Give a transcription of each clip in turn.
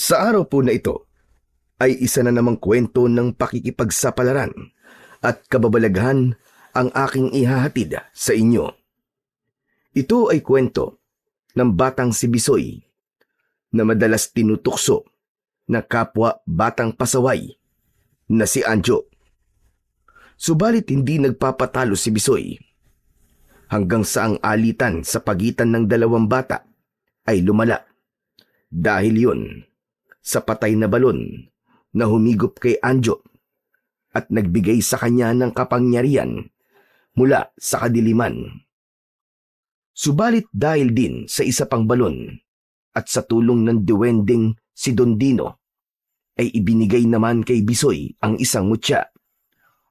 Sa araw po na ito ay isa na namang kwento ng pakikipagsapalaran at kababalaghan ang aking ihahatid sa inyo. Ito ay kwento ng batang si Bisoy na madalas tinutukso na kapwa batang pasaway na si Anjo. Subalit hindi nagpapatalo si Bisoy hanggang sa ang alitan sa pagitan ng dalawang bata ay lumala. Dahil yun sa patay na balon na humigop kay Anjo at nagbigay sa kanya ng kapangyarihan mula sa kadiliman. Subalit dahil din sa isa pang balon at sa tulong ng duwending si Don Dino ay ibinigay naman kay Bisoy ang isang mutya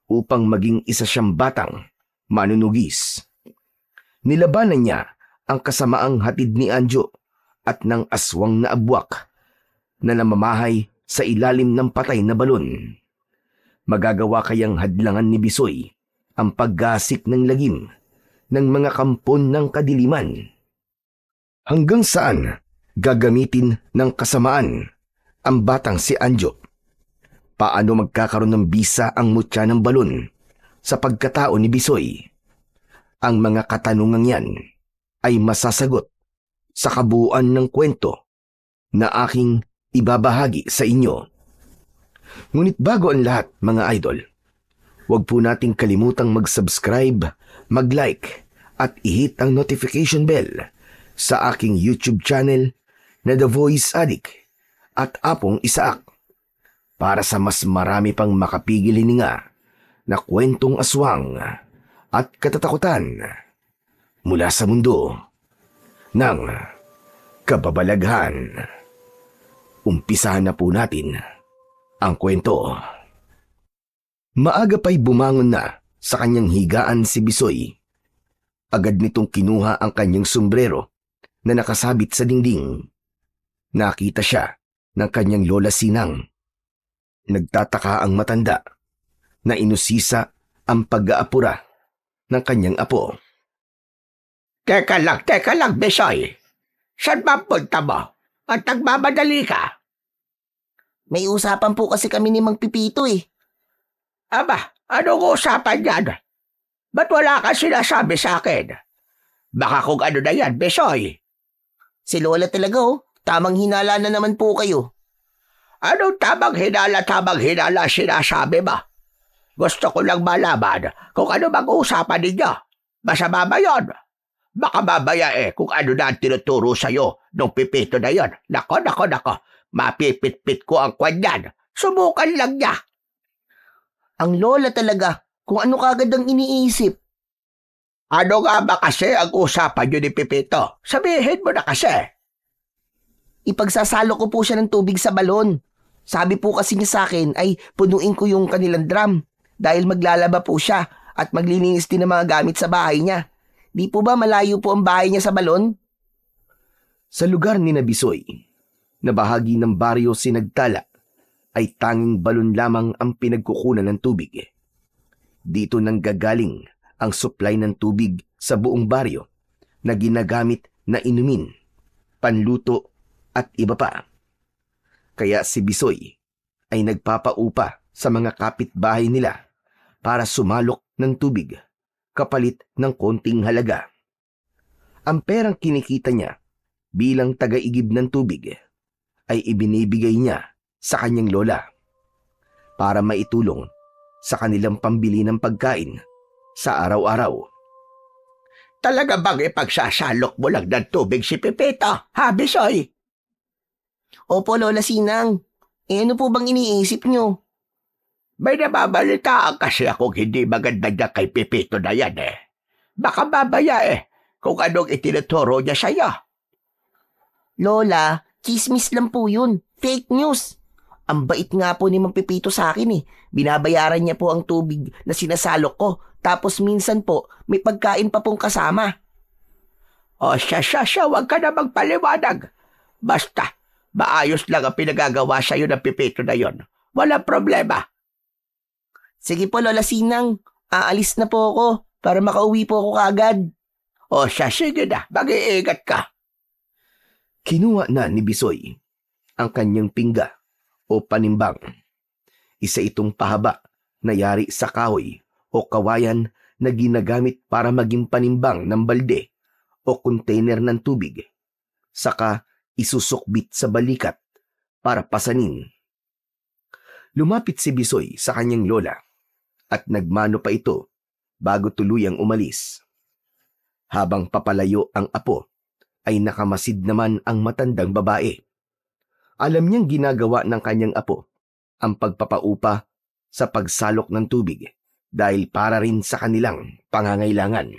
upang maging isa siyang batang manunugis. Nilabanan niya ang kasamaang hatid ni Anjo at ng aswang na abwak na namamahay sa ilalim ng patay na balon. Magagawa kayang hadlangan ni Bisoy ang paggasik ng lagim ng mga kampon ng kadiliman? Hanggang saan gagamitin ng kasamaan ang batang si Anjo? Paano magkakaroon ng bisa ang mutya ng balon sa pagkatao ni Bisoy? Ang mga katanungang yan ay masasagot sa kabuuan ng kwento na aking ibabahagi sa inyo. Ngunit bago ang lahat, mga idol, huwag po nating kalimutang mag-subscribe, mag-like at i-hit ang notification bell sa aking YouTube channel na The Voice Addict at Apong Isaak para sa mas marami pang makapigil hininga na kwentong aswang at katatakutan mula sa mundo ng kababalaghan. Umpisahan na po natin ang kwento. Maaga pa'y bumangon na sa kanyang higaan si Bisoy. Agad nitong kinuha ang kanyang sombrero na nakasabit sa dingding. Nakita siya ng kanyang lola Sinang. Nagtataka ang matanda na inusisa ang pag-aapura ng kanyang apo. Teka lang, Bisoy. Saan ba punta mo? At nagmamadali ka? May usapan po kasi kami ni Mang Pipito eh. Aba, anong usapan yan? Ba't wala kang sinasabi sa akin? Baka kung ano na yan, Bisoy. Si Lola talaga oh. Tamang hinala na naman po kayo. Anong tamang hinala sinasabi ba? Gusto ko lang malaman kung ano bang usapan ninyo. Masama ba yun? Baka mamaya kung ano na ang tinuturo sa'yo nung Pipito na yon. Nako. Mapipit-pit ko ang kwanyan. Subukan lang niya. Ang Lola talaga, kung ano kagad ang iniisip. Ano nga ba kasi ang usapan niyo ni Pipito? Sabihin mo na kasi. Ipagsasalo ko po siya ng tubig sa balon. Sabi po kasi niya sa akin ay punuin ko yung kanilang drum dahil maglalaba po siya at maglilinis din ng mga gamit sa bahay niya. Di po ba malayo po ang bahay niya sa balon? Sa lugar ni Bisoy, na bahagi ng baryo Sinagtala, ay tanging balon lamang ang pinagkukunan ng tubig. Dito nanggagaling ang supply ng tubig sa buong baryo na ginagamit na inumin, panluto at iba pa. Kaya si Bisoy ay nagpapaupa sa mga kapitbahay nila para sumalok ng tubig kapalit ng konting halaga. Ang perang kinikita niya bilang taga-igib ng tubig ay ibinibigay niya sa kanyang lola para maitulong sa kanilang pambili ng pagkain sa araw-araw. Talaga bang ipagsasalok mo lang ng tubig si Pipito, ha, Bisoy? Opo, Lola Sinang. Ano po bang iniisip niyo? May nababalitaan kasi akong hindi maganda niya kay Pipito na yan Baka babaya kung anong itinuturo niya sa'yo. Lola, chismis lang po yun. Fake news. Ang bait nga po ni Mang Pipito sa akin Binabayaran niya po ang tubig na sinasalok ko. Tapos minsan po, may pagkain pa pong kasama. O siya, wag ka na magpaliwanag. Basta, maayos lang ang pinagagawa sa'yo ng Pipito na yon. Walang problema. Sige po, Lola Sinang. Aalis na po ako para makauwi po ako kaagad. O siya, sige na. Mag-iingat ka. Kinuha na ni Bisoy ang kanyang pingga o panimbang. Isa itong pahaba na yari sa kahoy o kawayan na ginagamit para maging panimbang ng balde o container ng tubig. Saka isusukbit sa balikat para pasanin. Lumapit si Bisoy sa kanyang lola at nagmano pa ito bago tuluyang umalis. Habang papalayo ang apo, ay nakamasid naman ang matandang babae. Alam niyang ginagawa ng kanyang apo ang pagpapaupa sa pagsalok ng tubig dahil para rin sa kanilang pangangailangan.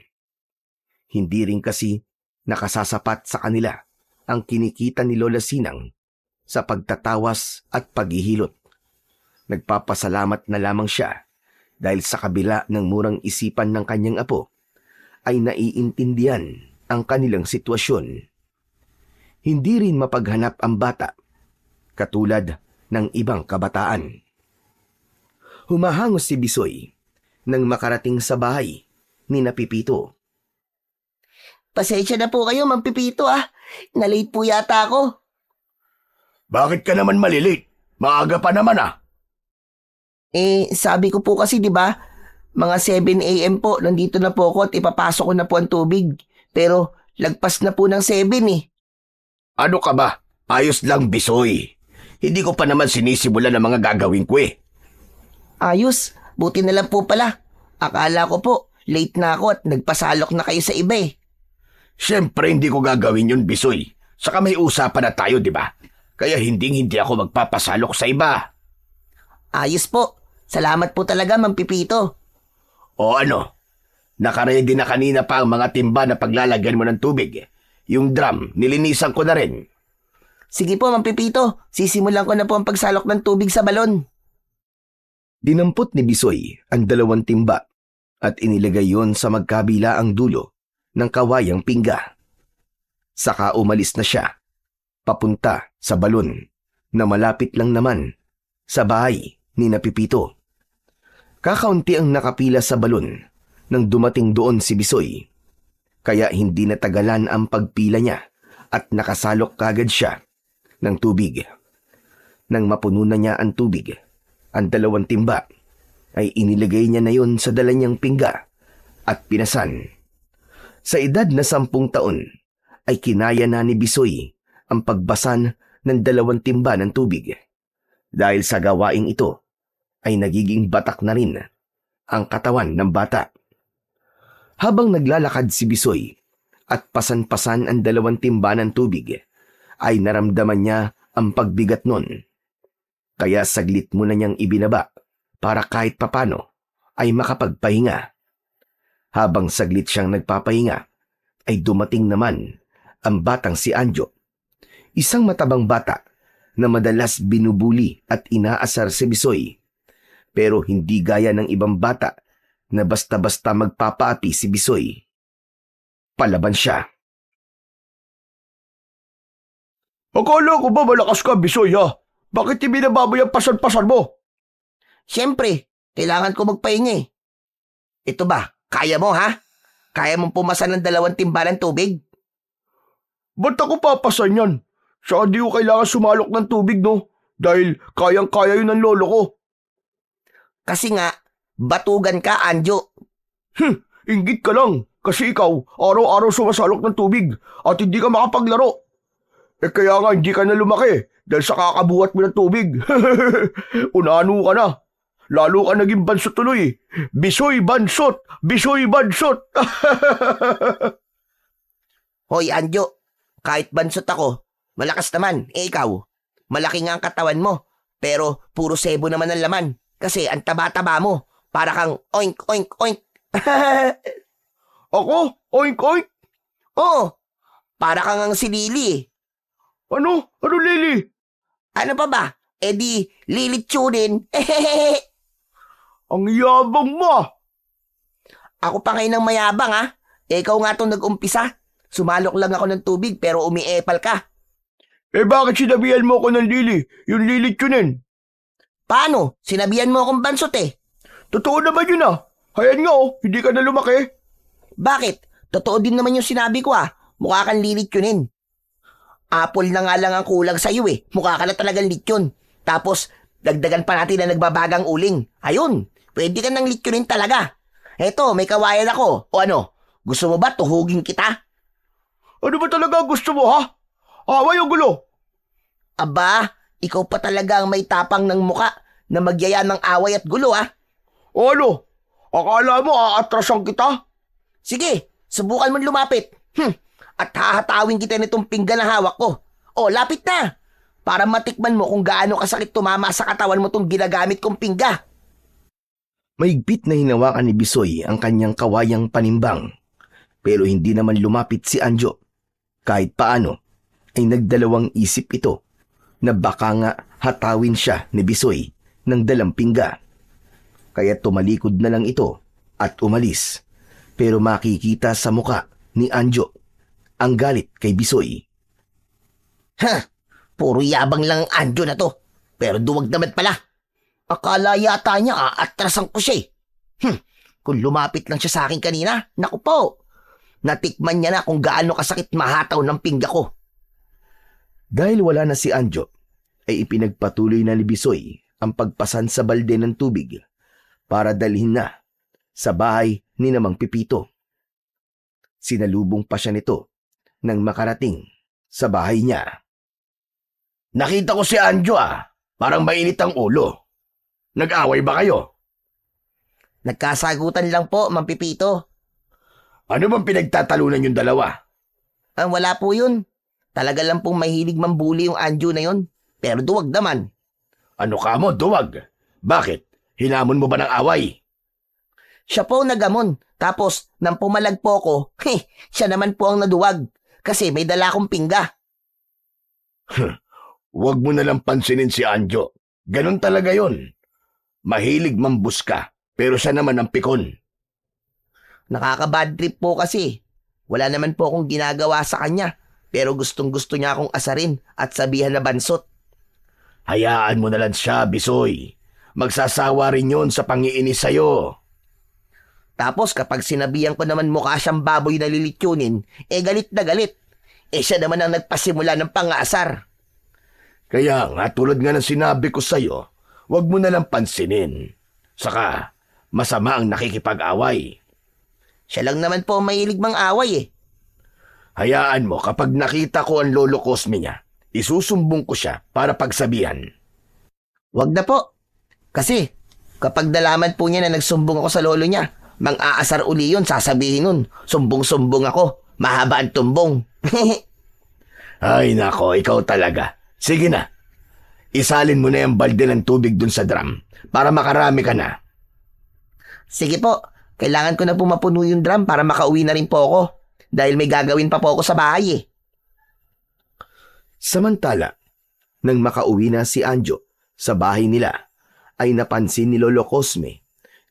Hindi rin kasi nakasasapat sa kanila ang kinikita ni Lola Sinang sa pagtatawas at paghihilot. Nagpapasalamat na lamang siya dahil sa kabila ng murang isipan ng kanyang apo ay naiintindihan ang kanilang sitwasyon. Hindi rin mapaghanap ang bata katulad ng ibang kabataan. Humahangos si Bisoy nang makarating sa bahay ni Napipito. Pasensya na po kayo, Mang Pipito Nalate po yata ako. Bakit ka naman malilate? Maaga pa naman Sabi ko po kasi 'di ba, mga 7 AM po nandito na po ako at ipapasok ko na po ang tubig. Pero lagpas na po ng 7 Ano ka ba? Ayos lang, Bisoy. Hindi ko pa naman sinisimulan ang mga gagawin ko Ayos, buti na lang po pala. Akala ko po, late na ako at nagpasalok na kayo sa iba Siyempre hindi ko gagawin yun, Bisoy. Saka may usapan na tayo, di ba? Kaya hindi ako magpapasalok sa iba. Ayos po. Salamat po talaga, Mang Pipito. O ano? Nakaredy na kanina pa ang mga timba na paglalagyan mo ng tubig. Yung drum, nilinisan ko na rin. Sige po, Mang Pipito. Sisimulan ko na po ang pagsalok ng tubig sa balon. Dinampot ni Bisoy ang 2 timba at inilagay yon sa magkabila ang dulo ng kawayang pingga. Saka umalis na siya, papunta sa balon na malapit lang naman sa bahay ni Napipito. Kakaunti ang nakapila sa balon nang dumating doon si Bisoy, kaya hindi natagalan ang pagpila niya at nakasalok kagad siya ng tubig. Nang mapuno na niya ang tubig, ang 2 timba ay inilagay niya na yon sa dala niyang pingga at pinasan. Sa edad na 10 taon ay kinaya na ni Bisoy ang pagbasan ng 2 timba ng tubig. Dahil sa gawaing ito ay nagiging batak na rin ang katawan ng bata. Habang naglalakad si Bisoy at pasan-pasan ang 2 timba ng tubig, ay naramdaman niya ang pagbigat nun. Kaya saglit mo na niyang ibinaba para kahit papano ay makapagpahinga. Habang saglit siyang nagpapahinga, ay dumating naman ang batang si Anjo. Isang matabang bata na madalas binubuli at inaasar si Bisoy. Pero hindi gaya ng ibang bata na basta-basta magpapaapi si Bisoy. Palaban siya. Akala ko ba malakas ka, Bisoy Bakit ibinababa yung pasan-pasan mo? Siyempre, kailangan ko magpahinga Ito ba, kaya mo Kaya mong pumasan ng 2 timba ng tubig? Ba't ako papasan yan? Saka di ko kailangan sumalok ng tubig, no? Dahil kayang-kaya yun ng lolo ko. Kasi nga, batugan ka, Anjo. Inggit ka lang. Kasi ikaw, araw-araw sumasalok ng tubig at hindi ka makapaglaro. Kaya nga hindi ka na lumaki dahil sa kakabuhat mo ng tubig. Unano ka na. Lalo ka naging bansot tuloy. Bisoy bansot! Bisoy bansot! Hoy, Anjo, kahit bansot ako, malakas naman. Ikaw, malaki nga ang katawan mo, pero puro sebo naman ang laman. Kasi ang taba-taba mo, para kang oink, oink, oink. Ako? Oink, oink? Oo, para kang ang si Lily. Ano? Ano, Lily? Ano pa ba? Di, lilitsunin. Ang yabang mo! Ako pa ngayon ang mayabang Ikaw nga itong nag-umpisa. Sumalok lang ako ng tubig pero umiepal ka. Bakit sinabihan mo ko ng Lily? Yung lilitsunin? Paano? Sinabihan mo akong bansot Totoo naman yun Hayan nga hindi ka na lumaki. Bakit? Totoo din naman yung sinabi ko Mukha kang lilitsunin. Apple na nga lang ang kulang sa'yo eh. Mukha ka na talagang lechon. Tapos, dagdagan pa natin na nagbabagang uling. Ayun, pwede ka nang lechonin talaga. Eto, may kawayan ako. O ano, gusto mo ba tuhugin kita? Ano ba talaga gusto mo, ha? Away o gulo? Aba, ikaw pa talaga ang may tapang ng muka na magyaya ng away at gulo ah. O ano? Akala mo aatrasan kita? Sige, subukan mo lumapit. At hahatawin kita nitong pinggan na hawak ko. O, lapit na. Para matikman mo kung gaano kasakit tumama sa katawan mo tong ginagamit kong pingga. Mahigpit na hinawakan ni Bisoy ang kanyang kawayang panimbang. Pero hindi naman lumapit si Anjo. Kahit paano, ay nagdalawang isip ito na baka nga hatawin siya ni Bisoy ng dalang pingga. Kaya tumalikod na lang ito at umalis. Pero makikita sa muka ni Anjo ang galit kay Bisoy. Puro yabang lang ang Anjo na to. Pero duwag naman pala. Akala yata niya aatrasan ko siya eh. Kung lumapit lang siya sa akin kanina, naku po. Natikman niya na kung gaano kasakit mahataw ng pingga ko. Dahil wala na si Anjo, ay ipinagpatuloy na ni Bisoy ang pagpasan sa balde ng tubig para dalhin na sa bahay ni Namang Pipito. Sinalubong pa siya nito nang makarating sa bahay niya. Nakita ko si Anjo parang mainit ang ulo. Nag-away ba kayo? Nagkasagutan lang po, Mang Pipito. Ano bang pinagtatalunan yung dalawa? Wala po yun. Talaga lang pong mahilig mambuli yung Anjo na yun. Pero duwag naman. Ano ka mo, duwag? Bakit? Hinamon mo ba ng away? Siya po nagamon. Tapos, nang pumalag po ko, siya naman po ang naduwag. Kasi may dala akong pingga. Huwag mo nalang pansinin si Anjo. Ganon talaga yon. Mahilig mambuska, pero siya naman ang pikon. Nakaka-bad trip po kasi. Wala naman po akong ginagawa sa kanya. Pero gustong-gusto niya akong asarin at sabihan na bansot. Hayaan mo na lang siya, Bisoy. Magsasawa rin yun sa pangiinis sa'yo. Tapos kapag sinabihan ko naman mukha siyang baboy na lilitsunin, galit na galit. Siya naman ang nagpasimula ng pangaasar. Kaya nga, tulad nga ng sinabi ko sa'yo, huwag mo na lang pansinin. Saka, masama ang nakikipag-away. Siya lang naman po mahilig mang away eh. Hayaan mo, kapag nakita ko ang lolo Cosme niya, isusumbong ko siya para pagsabihan. Wag na po. Kasi, kapag nalaman po niya na nagsumbong ako sa lolo niya, mang-aasar uli yun, sasabihin nun, sumbong-sumbong ako, mahaba ang tumbong. Ay nako, ikaw talaga. Sige na, isalin mo na yung balde ng tubig dun sa drum para makarami ka na. Sige po, kailangan ko na po mapuno yung drum para makauwi na rin po ako. Dahil may gagawin pa po ako sa bahay eh. Samantala, nang makauwi na si Anjo sa bahay nila, ay napansin ni Lolo Cosme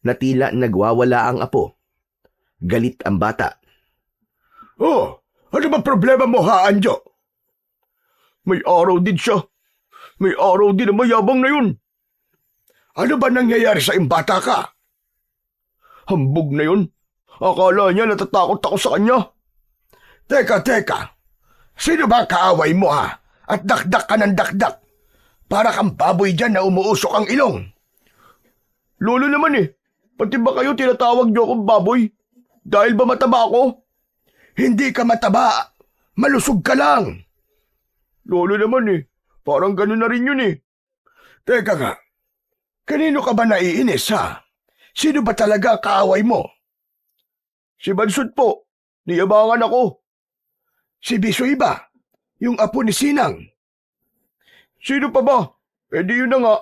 na tila nagwawala ang apo. Galit ang bata. Oh, ano ba problema mo ha, Anjo? May araw din siya. May araw din na mayabang na yun. Ano ba nangyayari sa bata ka? Hambog na yun. Akala niya natatakot ako sa kanya. Teka. Sino ba kaaway mo ha? At dakdak ka ng dakdak. Para kang baboy dyan na umuusok ang ilong. Lolo naman eh. Pati ba kayo tinatawag niyo akong baboy? Dahil ba mataba ako? Hindi ka mataba. Malusog ka lang. Lolo naman eh. Parang gano'n na rin yun eh. Teka nga. Kanino ka ba naiinis ha? Sino ba talaga kaaway mo? Si Bansot po. Niyabangan ako. Si Bisoy ba? Yung apo ni Sinang? Sino pa ba? Di yun na nga.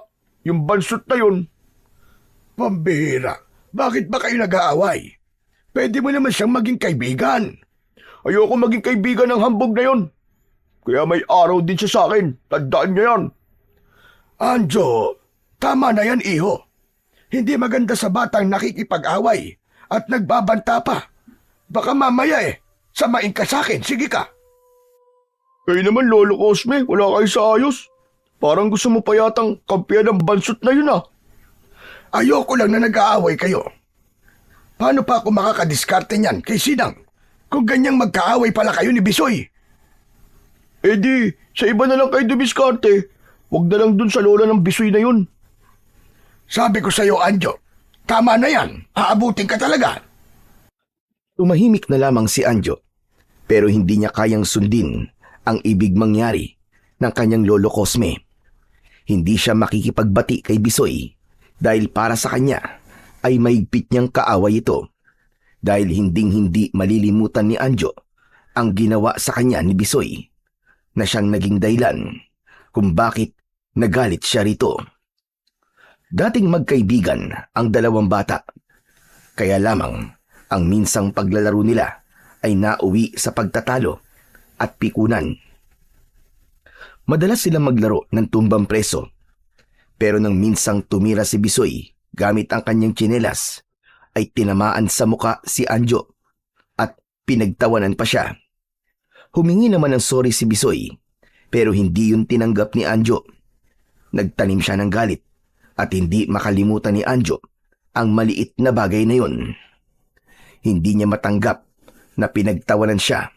Yung Bansot na yun. Pambihira. Bakit ba kayo nag-aaway? Pwede mo naman siyang maging kaibigan. Ayoko maging kaibigan ng hambog na yun. Kaya may araw din siya sa akin. Tandaan niya yan. Anjo, tama na yan, iho. Hindi maganda sa batang nakikipag-away at nagbabanta pa. Baka mamaya samain ka sa akin. Sige ka. Kayo naman, Lolo Cosme. Wala kayo sa ayos. Parang gusto mo pa yatang kampiyan ng Bansot na yun Ayoko lang na nag-aaway kayo. Paano pa ako makakadiskarte niyan kay Sinang kung ganyang magkaaway pala kayo ni Bisoy? di, sa iba na lang kayo dumiskarte. Huwag na lang dun sa lola ng Bisoy na yun. Sabi ko sa'yo, Anjo, tama na yan. Aabutin ka talaga. Tumahimik na lamang si Anjo, pero hindi niya kayang sundin ang ibig mangyari ng kanyang lolo Cosme. Hindi siya makikipagbati kay Bisoy dahil para sa kanya ay mahigpit niyang kaaway ito, dahil hinding-hindi malilimutan ni Anjo ang ginawa sa kanya ni Bisoy, na siyang naging dahilan kung bakit nagalit siya rito. Dating magkaibigan ang dalawang bata, kaya lamang ang minsang paglalaro nila ay nauwi sa pagtatalo at pikunan. Madalas silang maglaro ng tumbang preso, pero nang minsang tumira si Bisoy gamit ang kanyang tsinelas, ay tinamaan sa muka si Anjo at pinagtawanan pa siya. Humingi naman ng sorry si Bisoy, pero hindi yun tinanggap ni Anjo. Nagtanim siya ng galit at hindi makalimutan ni Anjo ang maliit na bagay na yun. Hindi niya matanggap na pinagtawanan siya.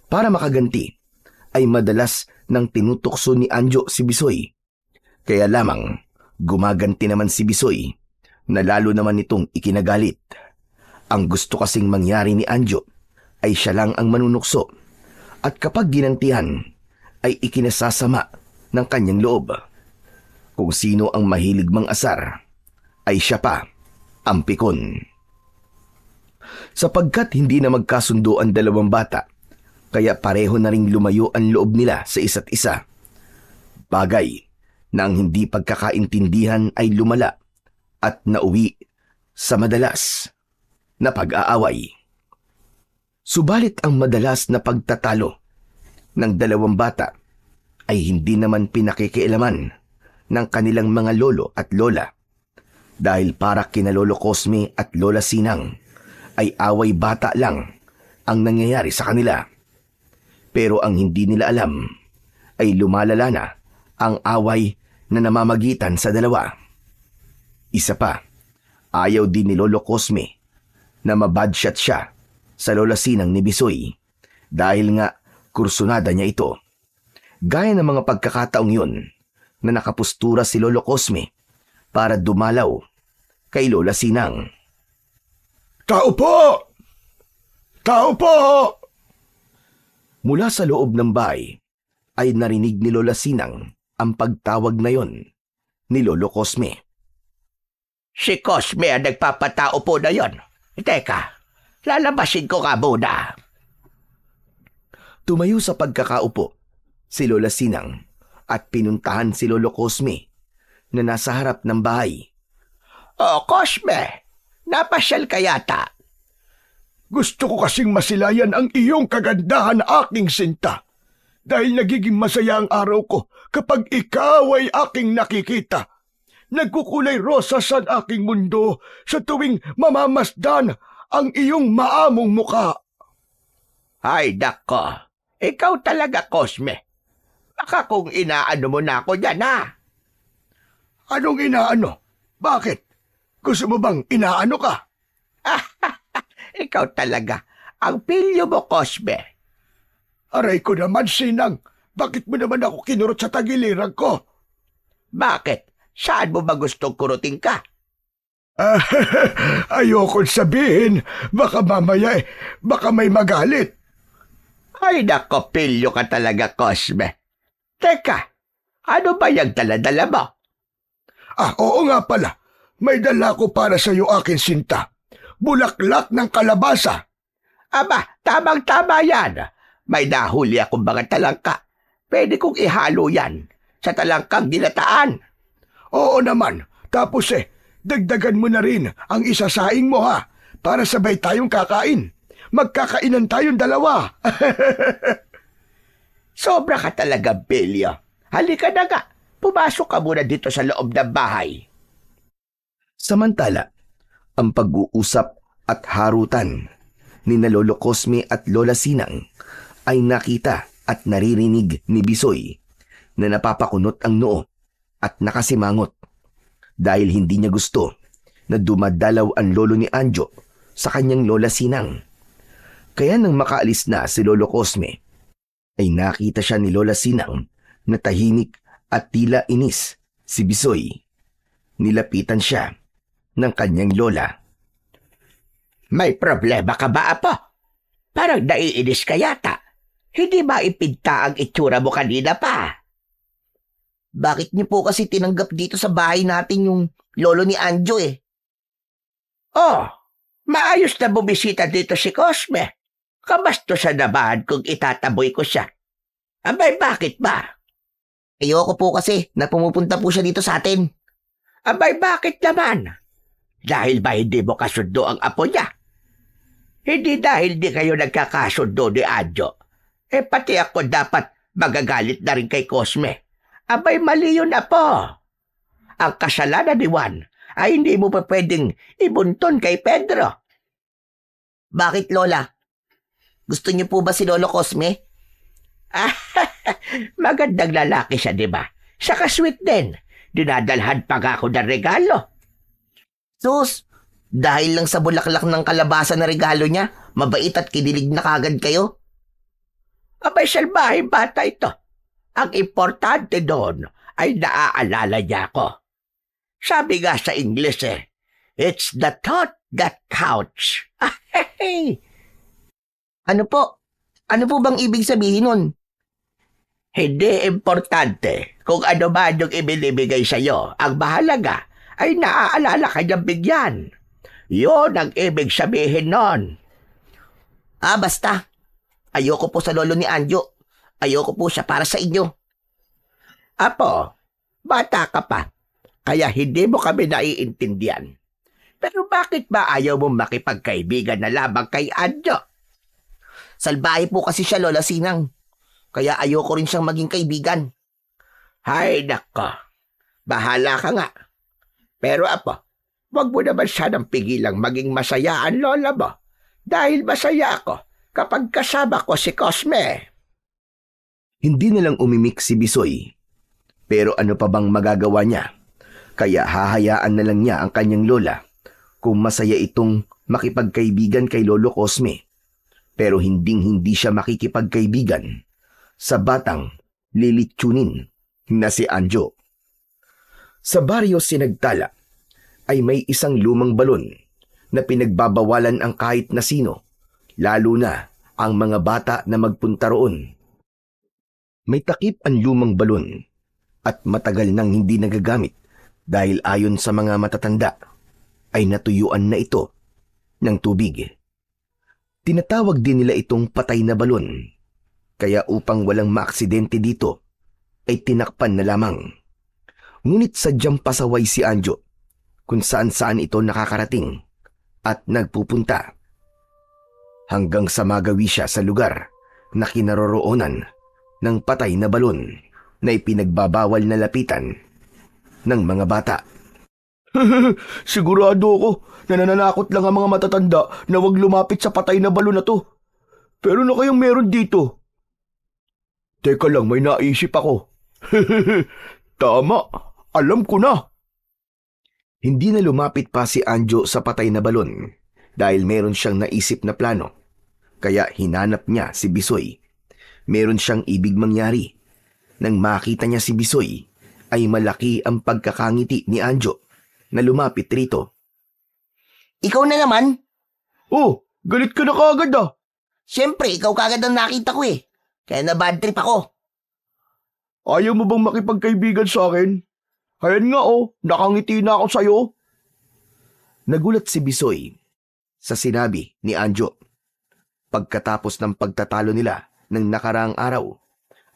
Para makaganti, ay madalas nang tinutokso ni Anjo si Bisoy. Kaya lamang gumaganti naman si Bisoy, na lalo naman nitong ikinagalit. Ang gusto kasing mangyari ni Anjo ay siya lang ang manunukso, at kapag ginantihan ay ikinasasama ng kanyang loob. Kung sino ang mahilig mang asar, ay siya pa ang pikon. Sapagkat hindi na magkasundo ang dalawang bata, kaya pareho na ring lumayo ang loob nila sa isa't isa. Bagay na ang hindi pagkakaintindihan ay lumala at nauwi sa madalas na pag-aaway. Subalit ang madalas na pagtatalo ng dalawang bata ay hindi naman pinakikialaman ng kanilang mga lolo at lola, dahil para kina Lolo Cosme at Lola Sinang ay away bata lang ang nangyayari sa kanila. Pero ang hindi nila alam ay lumalala na ang away na namamagitan sa dalawa. Isa pa, ayaw din ni Lolo Cosme na mabadshot siya sa Lola Sinang ni Bisoy, dahil nga kursunada niya ito. Gaya ng mga pagkakataong yun na nakapustura si Lolo Cosme para dumalaw kay Lola Sinang. Tao po! Tao po! Mula sa loob ng bahay ay narinig ni Lola Sinang ang pagtawag na yon ni Lolo Cosme. Si Cosme ang nagpapatao po na yon. Teka, lalabasin ko ka muna. Tumayo sa pagkakaupo si Lola Sinang at pinuntahan si Lolo Cosme na nasa harap ng bahay. Oh, Cosme, napasyal ka yata. Gusto ko kasing masilayan ang iyong kagandahan, aking sinta. Dahil nagiging masaya ang araw ko kapag ikaw ay aking nakikita. Nagkukulay rosas ang aking mundo sa tuwing mamamasdan ang iyong maamong muka. Ay, nako. Ikaw talaga, Cosme. Baka kung inaano mo na ako dyan, ha? Anong inaano? Bakit? Gusto mo bang inaano ka? Ikaw talaga. Ang pilyo mo, Cosme. Aray ko naman, Sinang. Bakit mo naman ako kinurot sa tagiliran ko? Bakit? Saan mo ba gustong kurutin ka? Ayokong sabihin. Baka mamaya baka may magalit. Ay nako, pilyo ka talaga, Cosme. Teka, ano ba yung dala-dala mo? Oo nga pala. May dala ko para sa iyo, aking sinta. Bulaklak ng kalabasa. Aba, tamang-tama yan. May nahuli akong mga talangka. Pwede kong ihalo yan sa talangkang ginataan. Oo naman. Tapos dagdagan mo na rin ang isasaing mo, ha? Para sabay tayong kakain. Magkakainan tayong dalawa. Sobra ka talaga, Belio. Halika na nga. Pumasok ka muna dito sa loob ng bahay. Samantala, ang pag-uusap at harutan ni na Lolo Cosme at Lola Sinang ay nakita at naririnig ni Bisoy, na napapakunot ang noo at nakasimangot dahil hindi niya gusto na dumadalaw ang lolo ni Anjo sa kanyang Lola Sinang. Kaya nang makaalis na si Lolo Cosme, ay nakita siya ni Lola Sinang na tahimik at tila inis si Bisoy. Nilapitan siya ng kanyang lola. May problema ka ba, apo? Parang naiinis ka yata. Hindi ba ipinta ang itsura mo kanina pa? Bakit niyo po kasi tinanggap dito sa bahay natin yung lolo ni Anjo eh? Oh, maayos na bumisita dito si Cosme. Kabastusan naman kung itataboy ko siya. Abay, bakit ba? Ayoko po kasi na pumupunta po siya dito sa atin. Abay, bakit naman? Dahil ba hindi mo kasundo ang apo niya? Hindi dahil di kayo nagkakasundo ni Anjo. Pati ako dapat magagalit na rin kay Cosme. Abay, mali yun, apo. Ang kasalanan ni Juan ay hindi mo pa pwedeng ibunton kay Pedro. Bakit, Lola? Gusto niyo po ba si Lolo Cosme? Magandang lalaki siya, di ba? Saka sweet din. Dinadalhan pa ako ng regalo. Sus, dahil lang sa bulaklak ng kalabasa na regalo niya, mabait at kinilig na kagad kayo? Abay, salbahe bata ito. Ang importante doon ay naaalala niya ako. Sabi nga sa Ingles it's the thought that counts. Ano po? Ano po bang ibig sabihin nun? Hindi importante kung ano ba yung ibinibigay sa'yo. Ang mahalaga ay naaalala ka niyang bigyan. Yun ang ibig sabihin nun. Basta. Ayoko po sa lolo ni Anjo. Ayoko po siya para sa inyo. Apo, bata ka pa, kaya hindi mo kami naiintindihan. Pero bakit ba ayaw mo makipagkaibigan na lamang kay Anjo? Salbahe po kasi siya, Lola Sinang. Kaya ayoko rin siyang maging kaibigan. Hay nako, bahala ka nga. Pero apo, wag mo naman sanang pigilang maging masaya ang lola mo. Dahil masaya ako kapag kasama ko si Cosme. Hindi na lang umimik si Bisoy. Pero ano pa bang magagawa niya? Kaya hahayaan na lang niya ang kanyang lola kung masaya itong makipagkaibigan kay Lolo Cosme. Pero hinding-hindi siya makikipagkaibigan sa batang lilitsunin na si Anjo. Sa baryo Sinagtala ay may isang lumang balon na pinagbabawalan ang kahit na sino, lalo na ang mga bata na magpunta roon. May takip ang lumang balon at matagal nang hindi nagagamit dahil ayon sa mga matatanda ay natuyuan na ito ng tubig. Tinatawag din nila itong patay na balon, kaya upang walang maaksidente dito ay tinakpan na lamang. Ngunit sadyang pasaway si Anjo kung saan-saan ito nakakarating at nagpupunta. Hanggang sa magawi siya sa lugar na kinaroroonan ng patay na balon na ipinagbabawal na lapitan ng mga bata. Sigurado ako na nananakot lang ang mga matatanda na wag lumapit sa patay na balon na to. Pero na kayang meron dito? Teka lang, may naisip ako. Tama, alam ko na. Hindi na lumapit pa si Anjo sa patay na balon dahil meron siyang naisip na plano. Kaya hinanap niya si Bisoy. Meron siyang ibig mangyari. Nang makita niya si Bisoy, ay malaki ang pagkakangiti ni Anjo na lumapit rito. Ikaw na naman? Oh, galit ka na kagad ah. Siyempre, ikaw kagad ang nakita ko eh. Kaya na bad trip ako. Ayaw mo bang makipagkaibigan sa akin? Ayan nga oh, nakangiti na ako sa'yo. Nagulat si Bisoy sa sinabi ni Anjo. Pagkatapos ng pagtatalo nila ng nakaraang araw,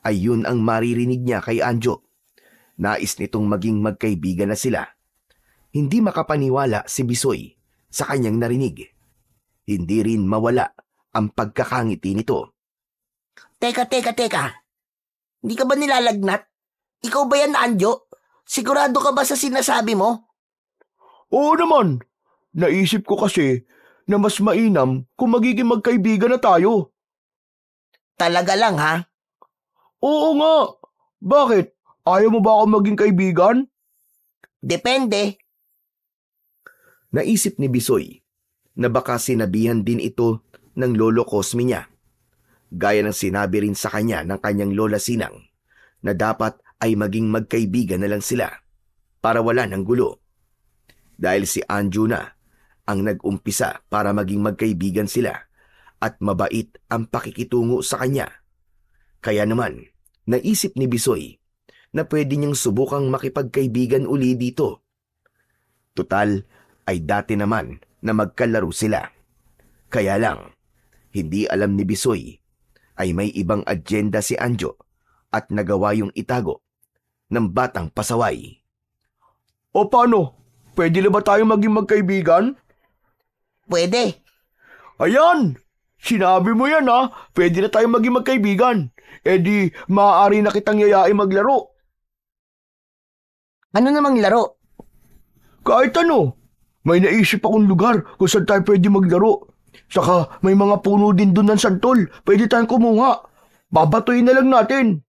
ay yun ang maririnig niya kay Anjo. Nais nitong maging magkaibigan na sila. Hindi makapaniwala si Bisoy sa kanyang narinig. Hindi rin mawala ang pagkakangiti nito. Teka. Hindi ka ba nilalagnat? Ikaw ba yan, Anjo? Sigurado ka ba sa sinasabi mo? Oo naman. Naisip ko kasi na mas mainam kung magiging magkaibigan na tayo. Talaga lang, ha? Oo nga. Bakit? Ayaw mo ba ako maging kaibigan? Depende. Naisip ni Bisoy na baka sinabihan din ito ng Lolo Cosme niya. gaya ng sinabi rin sa kanya ng kanyang lola Sinang na dapat ay maging magkaibigan na lang sila para wala ng gulo. Dahil si Anjo na ang nag-umpisa para maging magkaibigan sila at mabait ang pakikitungo sa kanya. Kaya naman, naisip ni Bisoy na pwede niyang subukang makipagkaibigan uli dito. Tutal ay dati naman na magkalaro sila. Kaya lang, hindi alam ni Bisoy ay may ibang agenda si Anjo at nagawa yung itago ng batang pasaway. O paano? Pwede na ba tayo maging magkaibigan? Pwede. Ayan! Sinabi mo yan ha! Pwede na tayo maging magkaibigan. E di, maaari na kitang yayain maglaro. Ano namang laro? Kahit ano. May naisip akong lugar kung saan tayo pwede maglaro. Saka may mga puno din doon ng santol. Pwede tayong kumuha. Babatuin na lang natin.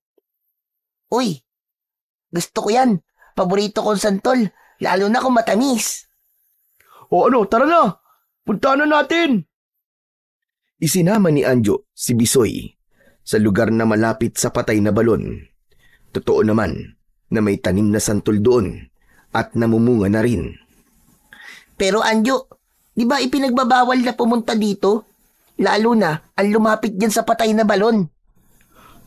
Uy, gusto ko yan. Paborito kong santol, lalo na kung matamis. O ano, tara na. Puntahan na natin. Isinama ni Anjo si Bisoy sa lugar na malapit sa patay na balon. Totoo naman na may tanim na santol doon at namumunga na rin. Pero Anjo, di ba ipinagbabawal na pumunta dito? Lalo na ang lumapit dyan sa patay na balon.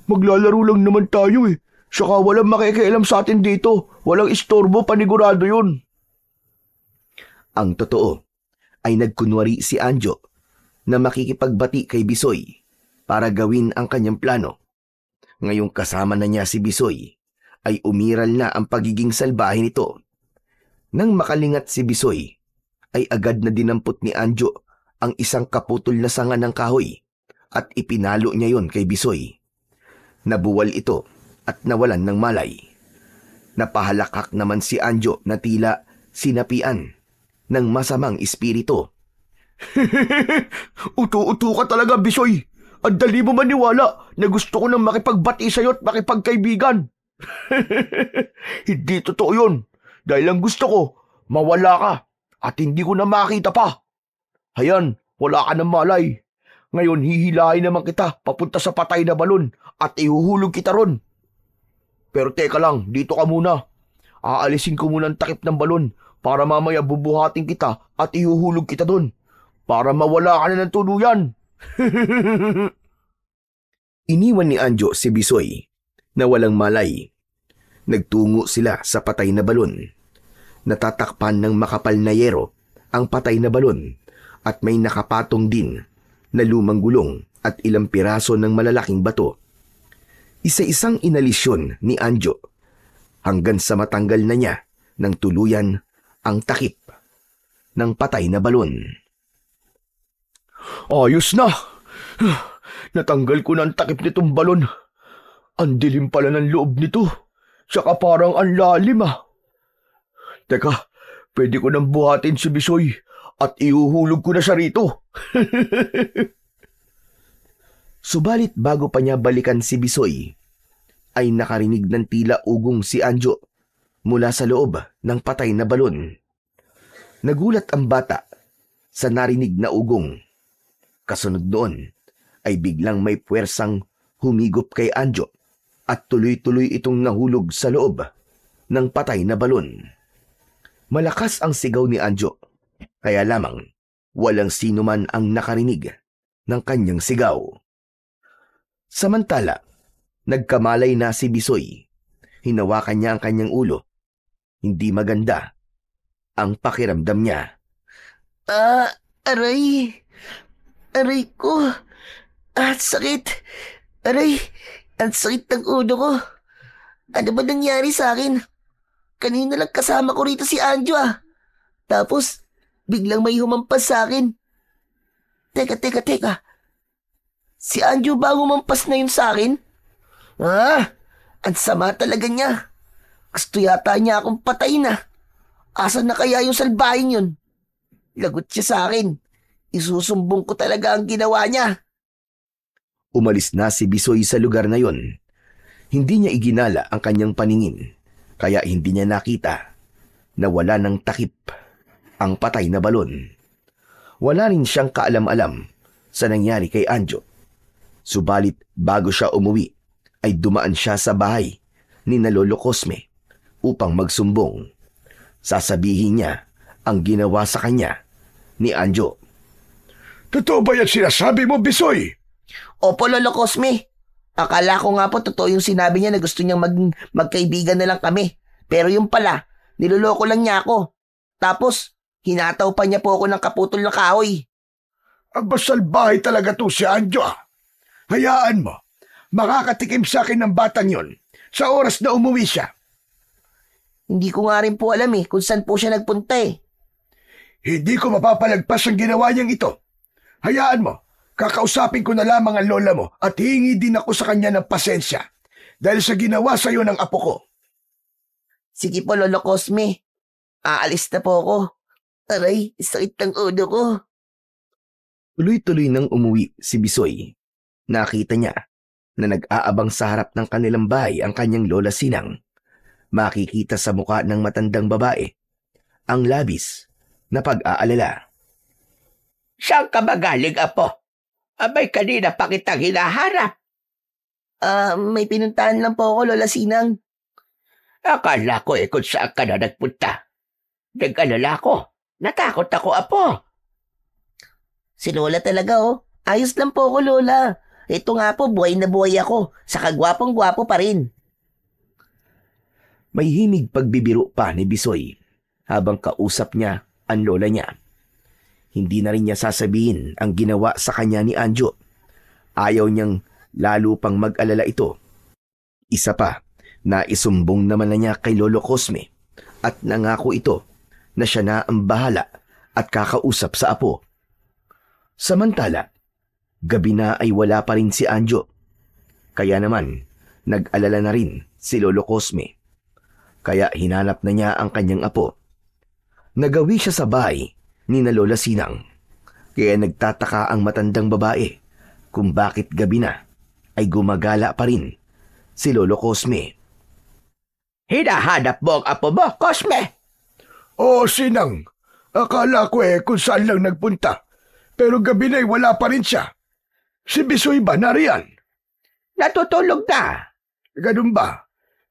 Maglalaro lang naman tayo eh. Saka walang makikialam sa atin dito. Walang istorbo, panigurado yun. Ang totoo ay nagkunwari si Anjo na makikipagbati kay Bisoy para gawin ang kanyang plano. Ngayong kasama na niya si Bisoy ay umiral na ang pagiging salbahe nito. Nang makalingat si Bisoy ay agad na dinampot ni Anjo ang isang kaputol na sanga ng kahoy at ipinalo niya yon kay Bisoy. Nabuwal ito at nawalan ng malay. Napahalakak naman si Anjo na tila sinapian ng masamang espiritu. Utu-utu ka talaga, Bisoy. Ang dali mo maniwala na gusto ko nang makipagbati sa'yo at makipagkaibigan. Hindi totoo yun. Dahil ang gusto ko, mawala ka at hindi ko na makita pa. Hayan, wala ka ng malay. Ngayon hihilahin naman kita papunta sa patay na balon at ihuhulog kita ron. Pero teka lang, dito ka muna. Aalisin ko muna ang takip ng balon para mamaya bubuhatin kita at ihuhulog kita doon. Para mawala ka na ng tuluyan. Iniwan ni Anjo si Bisoy na walang malay. Nagtungo sila sa patay na balon. Natatakpan ng makapal na yero ang patay na balon at may nakapatong din na lumang gulong at ilang piraso ng malalaking bato. Isa-isang inalisyon ni Anjo hanggang sa matanggal na niya ng tuluyan ang takip ng patay na balon. Ayos na! Natanggal ko na ang takip nitong balon. Ang dilim pala ng loob nito. Saka parang ang lalim ah. Teka, pwede ko nang buhatin si Bisoy at ihuhulog ko na siya rito. Subalit bago pa niya balikan si Bisoy, ay nakarinig ng tila ugong si Anjo mula sa loob ng patay na balon. Nagulat ang bata sa narinig na ugong. Kasunod doon ay biglang may puwersang humigop kay Anjo at tuloy-tuloy itong nahulog sa loob ng patay na balon. Malakas ang sigaw ni Anjo, kaya lamang walang sino man ang nakarinig ng kanyang sigaw. Samantala, nagkamalay na si Bisoy. Hinawakan niya ang kanyang ulo. Hindi maganda ang pakiramdam niya. Aray! Aray ko! Sakit! Aray! Ang sakit ng ulo ko! Ano ba nangyari sa akin? Kanina lang kasama ko rito si Anjo ah. Tapos, biglang may humampas sa akin. Teka. Si Anjo ba humampas na yun sa akin? Ang sama talaga niya. Gusto yata niya akong patayin ah. Asan na kaya yung salbahin yun? Lagot siya sa akin. Isusumbong ko talaga ang ginawa niya. Umalis na si Bisoy sa lugar na yon. Hindi niya iginala ang kanyang paningin, kaya hindi niya nakita na wala ng takip ang patay na balon. Wala rin siyang kaalam-alam sa nangyari kay Anjo. Subalit bago siya umuwi, ay dumaan siya sa bahay ni na Lolo Cosme upang magsumbong. Sasabihin niya ang ginawa sa kanya ni Anjo. Totoo ba yan sinasabi mo, Bisoy? Opo, Lolo Cosme. Akala ko nga po totoo yung sinabi niya na gusto niyang magkaibigan na lang kami. Pero yung pala, niloloko lang niya ako. Tapos, hinataw pa niya po ako ng kaputol na kahoy. Ang basalbahay talaga to si Anjo. Hayaan mo, makakatikim sa akin ng batang yon sa oras na umuwi siya. Hindi ko nga rin po alam kung saan po siya nagpunta Hindi ko mapapalagpas ang ginawa niyang ito. Hayaan mo, kakausapin ko na lamang ang lola mo at hihingi din ako sa kanya ng pasensya dahil sa ginawa sa iyo ng apo ko. Sige po, Lolo Cosme. Aalis na po ako. Aray, sakit ng ulo ko. Tuloy-tuloy nang umuwi si Bisoy. Nakita niya na nag-aabang sa harap ng kanilang bahay ang kanyang lola Sinang. Makikita sa muka ng matandang babae ang labis na pag-aalala. Saan ka magaling, apo? Abay, kanina pa kitang hinaharap. May pinuntahan lang po ako, Lola Sinang. Akala ko kung saan ka na nagpunta. Nag-alala ko. Natakot ako, apo. Si Lola talaga, Ayos lang po ako, Lola. Ito nga po, buhay na buhay ako. Saka gwapong-gwapo pa rin. May himig pagbibiro pa ni Bisoy habang kausap niya ang lola niya. Hindi na rin niya sasabihin ang ginawa sa kanya ni Anjo. Ayaw niyang lalo pang mag-alala ito. Isa pa, naisumbong naman na niya kay Lolo Cosme at nangako ito na siya na ang bahala at kakausap sa apo. Samantala, gabi na ay wala pa rin si Anjo. Kaya naman, nag-alala na rin si Lolo Cosme. Kaya hinanap na niya ang kanyang apo. Nagawi siya sa bahay ni na Lola Sinang. Kaya nagtataka ang matandang babae kung bakit gabi na ay gumagala pa rin si Lolo Cosme. Hinahanap mo ang apo mo, Cosme? Oo, Sinang. Akala ko kung saan lang nagpunta. Pero gabi na'y wala pa rin siya. Si Bisoy ba nariyan? Natutulog na. Ganun ba?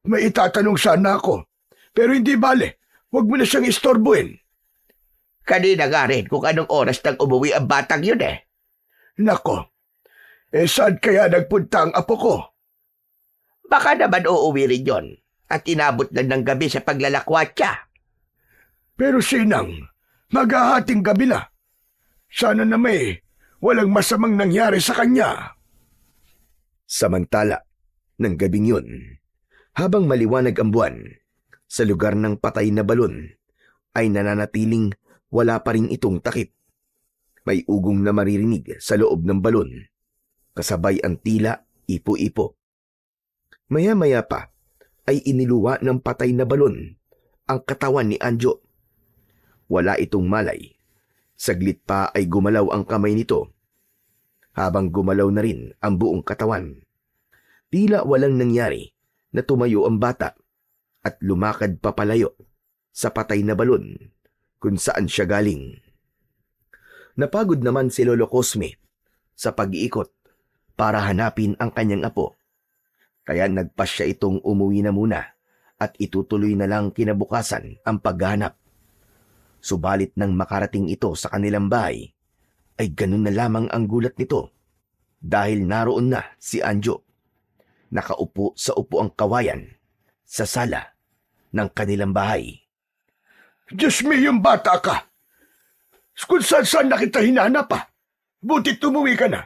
May itatanong sana ako. Pero hindi bale. Huwag mo na siyang istorbuin. Kanina nga rin kung anong oras nang umuwi ang batang yun Nako. Saan kaya nagpunta ang apo ko? Baka naman uuwi rin yun at inabot lang ng gabi sa paglalakwatsa. Pero Sinang, maghahating gabi na. Sana na walang masamang nangyari sa kanya. Samantala, ng gabing yun, habang maliwanag ang buwan, sa lugar ng patay na balon, ay nananatiling wala pa rin itong takip. May ugong na maririnig sa loob ng balon, kasabay ang tila ipo-ipo. Maya-maya pa ay iniluwa ng patay na balon ang katawan ni Anjo. Wala itong malay. Saglit pa ay gumalaw ang kamay nito. Habang gumalaw na rin ang buong katawan, tila walang nangyari na tumayo ang bata at lumakad papalayo sa patay na balon kung saan siya galing. Napagod naman si Lolo Cosme sa pag-iikot para hanapin ang kanyang apo. Kaya nagpasya itong umuwi na muna at itutuloy na lang kinabukasan ang paghahanap. Subalit nang makarating ito sa kanilang bahay, ay ganun na lamang ang gulat nito dahil naroon na si Anjo. Nakaupo sa upuang kawayan sa sala ng kanilang bahay. Diyos me, yung bata ka! Kung saan na kita hinanap Butit tumuwi ka na.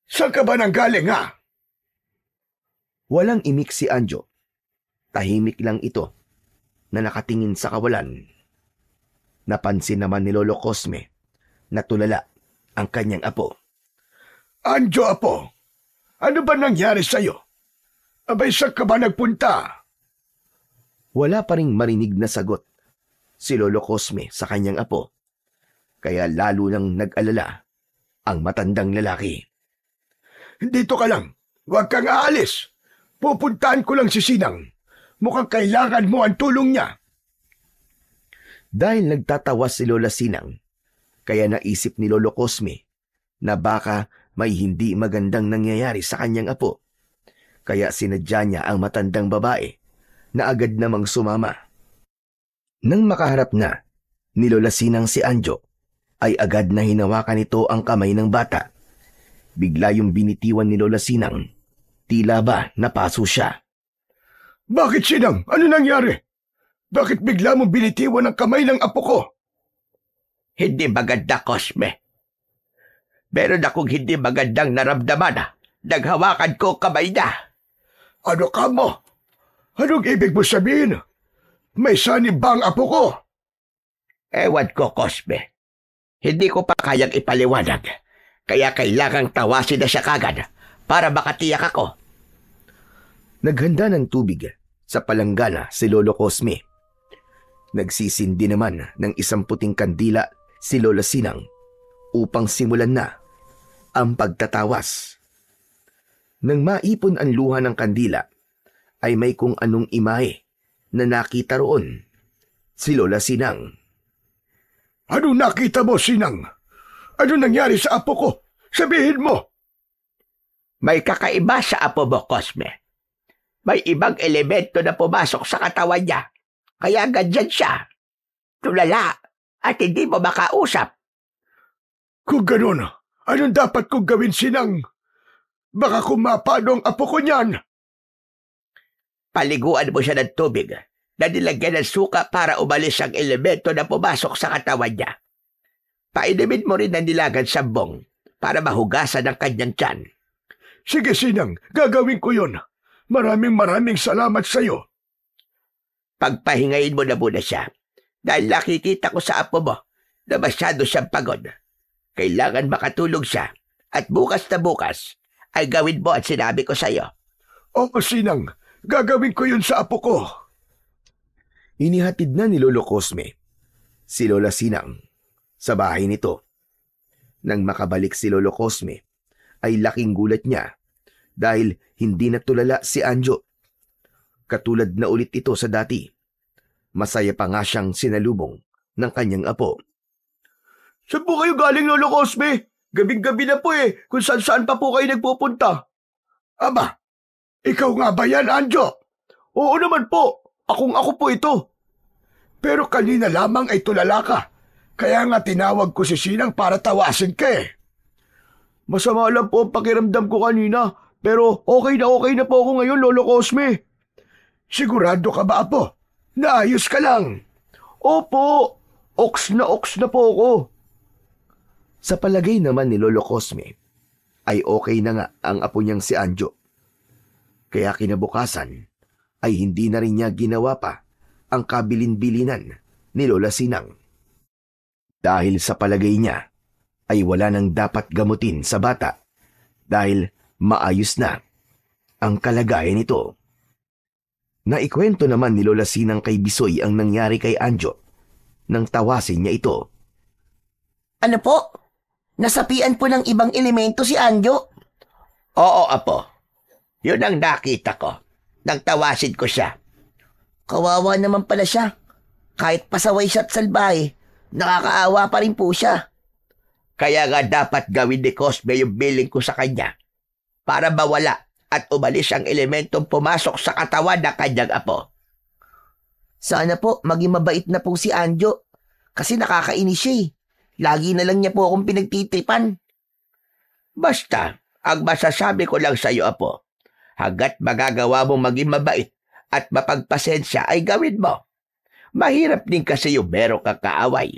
Saan ka ba nang galing Walang imik si Anjo. Tahimik lang ito na nakatingin sa kawalan. Napansin naman ni Lolo Cosme na tulala ang kanyang apo. Anjo, apo, ano ba nangyari sa'yo? Abay, saan ka ba nagpunta? Wala pa ring marinig na sagot si Lolo Cosme sa kanyang apo. Kaya lalo nang nag-alala ang matandang lalaki. Dito ka lang. Huwag kang aalis. Pupuntahan ko lang si Sinang. Mukhang kailangan mo ang tulong niya. Dahil nagtatawa si Lola Sinang, kaya naisip ni Lolo Cosme na baka may hindi magandang nangyayari sa kanyang apo. Kaya sinadya niya ang matandang babae na agad namang sumama. Nang makaharap na, ni Lola Sinang si Anjo, ay agad na hinawakan nito ang kamay ng bata. Bigla yung binitiwan ni Lola Sinang. Tila ba napaso siya. Bakit, Sinang? Ano nangyari? Bakit bigla mo binitiwan ang kamay ng apo ko? Hindi maganda, Cosme. Meron akong hindi magandang naramdaman. Naghawakan ko kamay niya. Ano ka mo? Anong ibig mo sabihin? May sanib ba ang apo ko? Ewan ko, Cosme. Hindi ko pa kayang ipaliwanag. Kaya kailangang tawasin na siya kagad para makatiyak ako. Naghanda ng tubig sa palanggana si Lolo Cosme. Nagsisindi naman ng isang puting kandila si Lola Sinang upang simulan na ang pagtatawas. Nang maipon ang luha ng kandila, ay may kung anong imahe na nakita roon si Lola Sinang. Ano nakita mo, Sinang? Ano nangyari sa apo ko? Sabihin mo! May kakaiba sa apo mo, Cosme. May ibang elemento na pumasok sa katawan niya. Kaya ganyan siya. Tulala at hindi mo makausap. Kung ganun, anong dapat kong gawin, Sinang? Baka kumapano ang apo ko niyan. Paliguan mo siya ng tubig na nilagyan ng suka para umalis ang elemento na pumasok sa katawan niya. Painumin mo rin ng nilagang sambong para mahugasan ang kanyang tiyan. Sige, Sinang, gagawin ko yun. Maraming salamat sa iyo. Pagpahingayin mo na muna siya dahil nakikita ko sa apo mo na masyado siyang pagod. Kailangan makatulog siya at bukas na bukas ay gawin mo at sinabi ko sa iyo. Oo, Sinang, gagawin ko yun sa apo ko. Inihatid na ni Lolo Cosme si Lola Sinang sa bahay nito. Nang makabalik si Lolo Cosme, ay laking gulat niya dahil hindi na tulala si Anjo. Katulad na ulit ito sa dati. Masaya pa nga siyang sinalubong ng kanyang apo. Saan po kayo galing, Lolo Cosme? Gabing-gabi na po kung saan pa po kayo nagpupunta. Aba, ikaw nga ba yan, Anjo? Oo naman po, ako po ito. Pero kanina lamang ay tulala ka. Kaya nga tinawag ko si Sinang para tawasin ka Masama lang po ang pakiramdam ko kanina, pero okay na po ako ngayon, Lolo Cosme. Sigurado ka ba, Apo? Naayos ka lang. Opo, oks na po ako. Sa palagay naman ni Lolo Cosme, ay okay na nga ang apo niyang si Anjo. Kaya kinabukasan ay hindi na rin niya ginawa pa ang kabilin-bilinan ni Lola Sinang. Dahil sa palagay niya ay wala nang dapat gamutin sa bata dahil maayos na ang kalagayan nito. Naikwento naman ni Lola Sinang kay Bisoy ang nangyari kay Anjo nang tawasin niya ito. Ano po? Nasapian po ng ibang elemento si Anjo? Oo, apo. Yun ang nakita ko. Nang tawasin ko siya. Kawawa naman pala siya. Kahit pasaway siya at salbahe, nakakaawa pa rin po siya. Kaya nga dapat gawin ni Cosme yung billing ko sa kanya para mawala at umalis ang elementong pumasok sa katawan ng kanyang apo. Sana po maging mabait na po si Anjo kasi nakakainis siya Lagi na lang niya po akong pinagtitipan. Basta, ang masasabi ko lang sa iyo, apo, hanggat magagawa mong maging mabait at mapagpasensya ay gawin mo. Mahirap din kasi yung meron kang kaaway.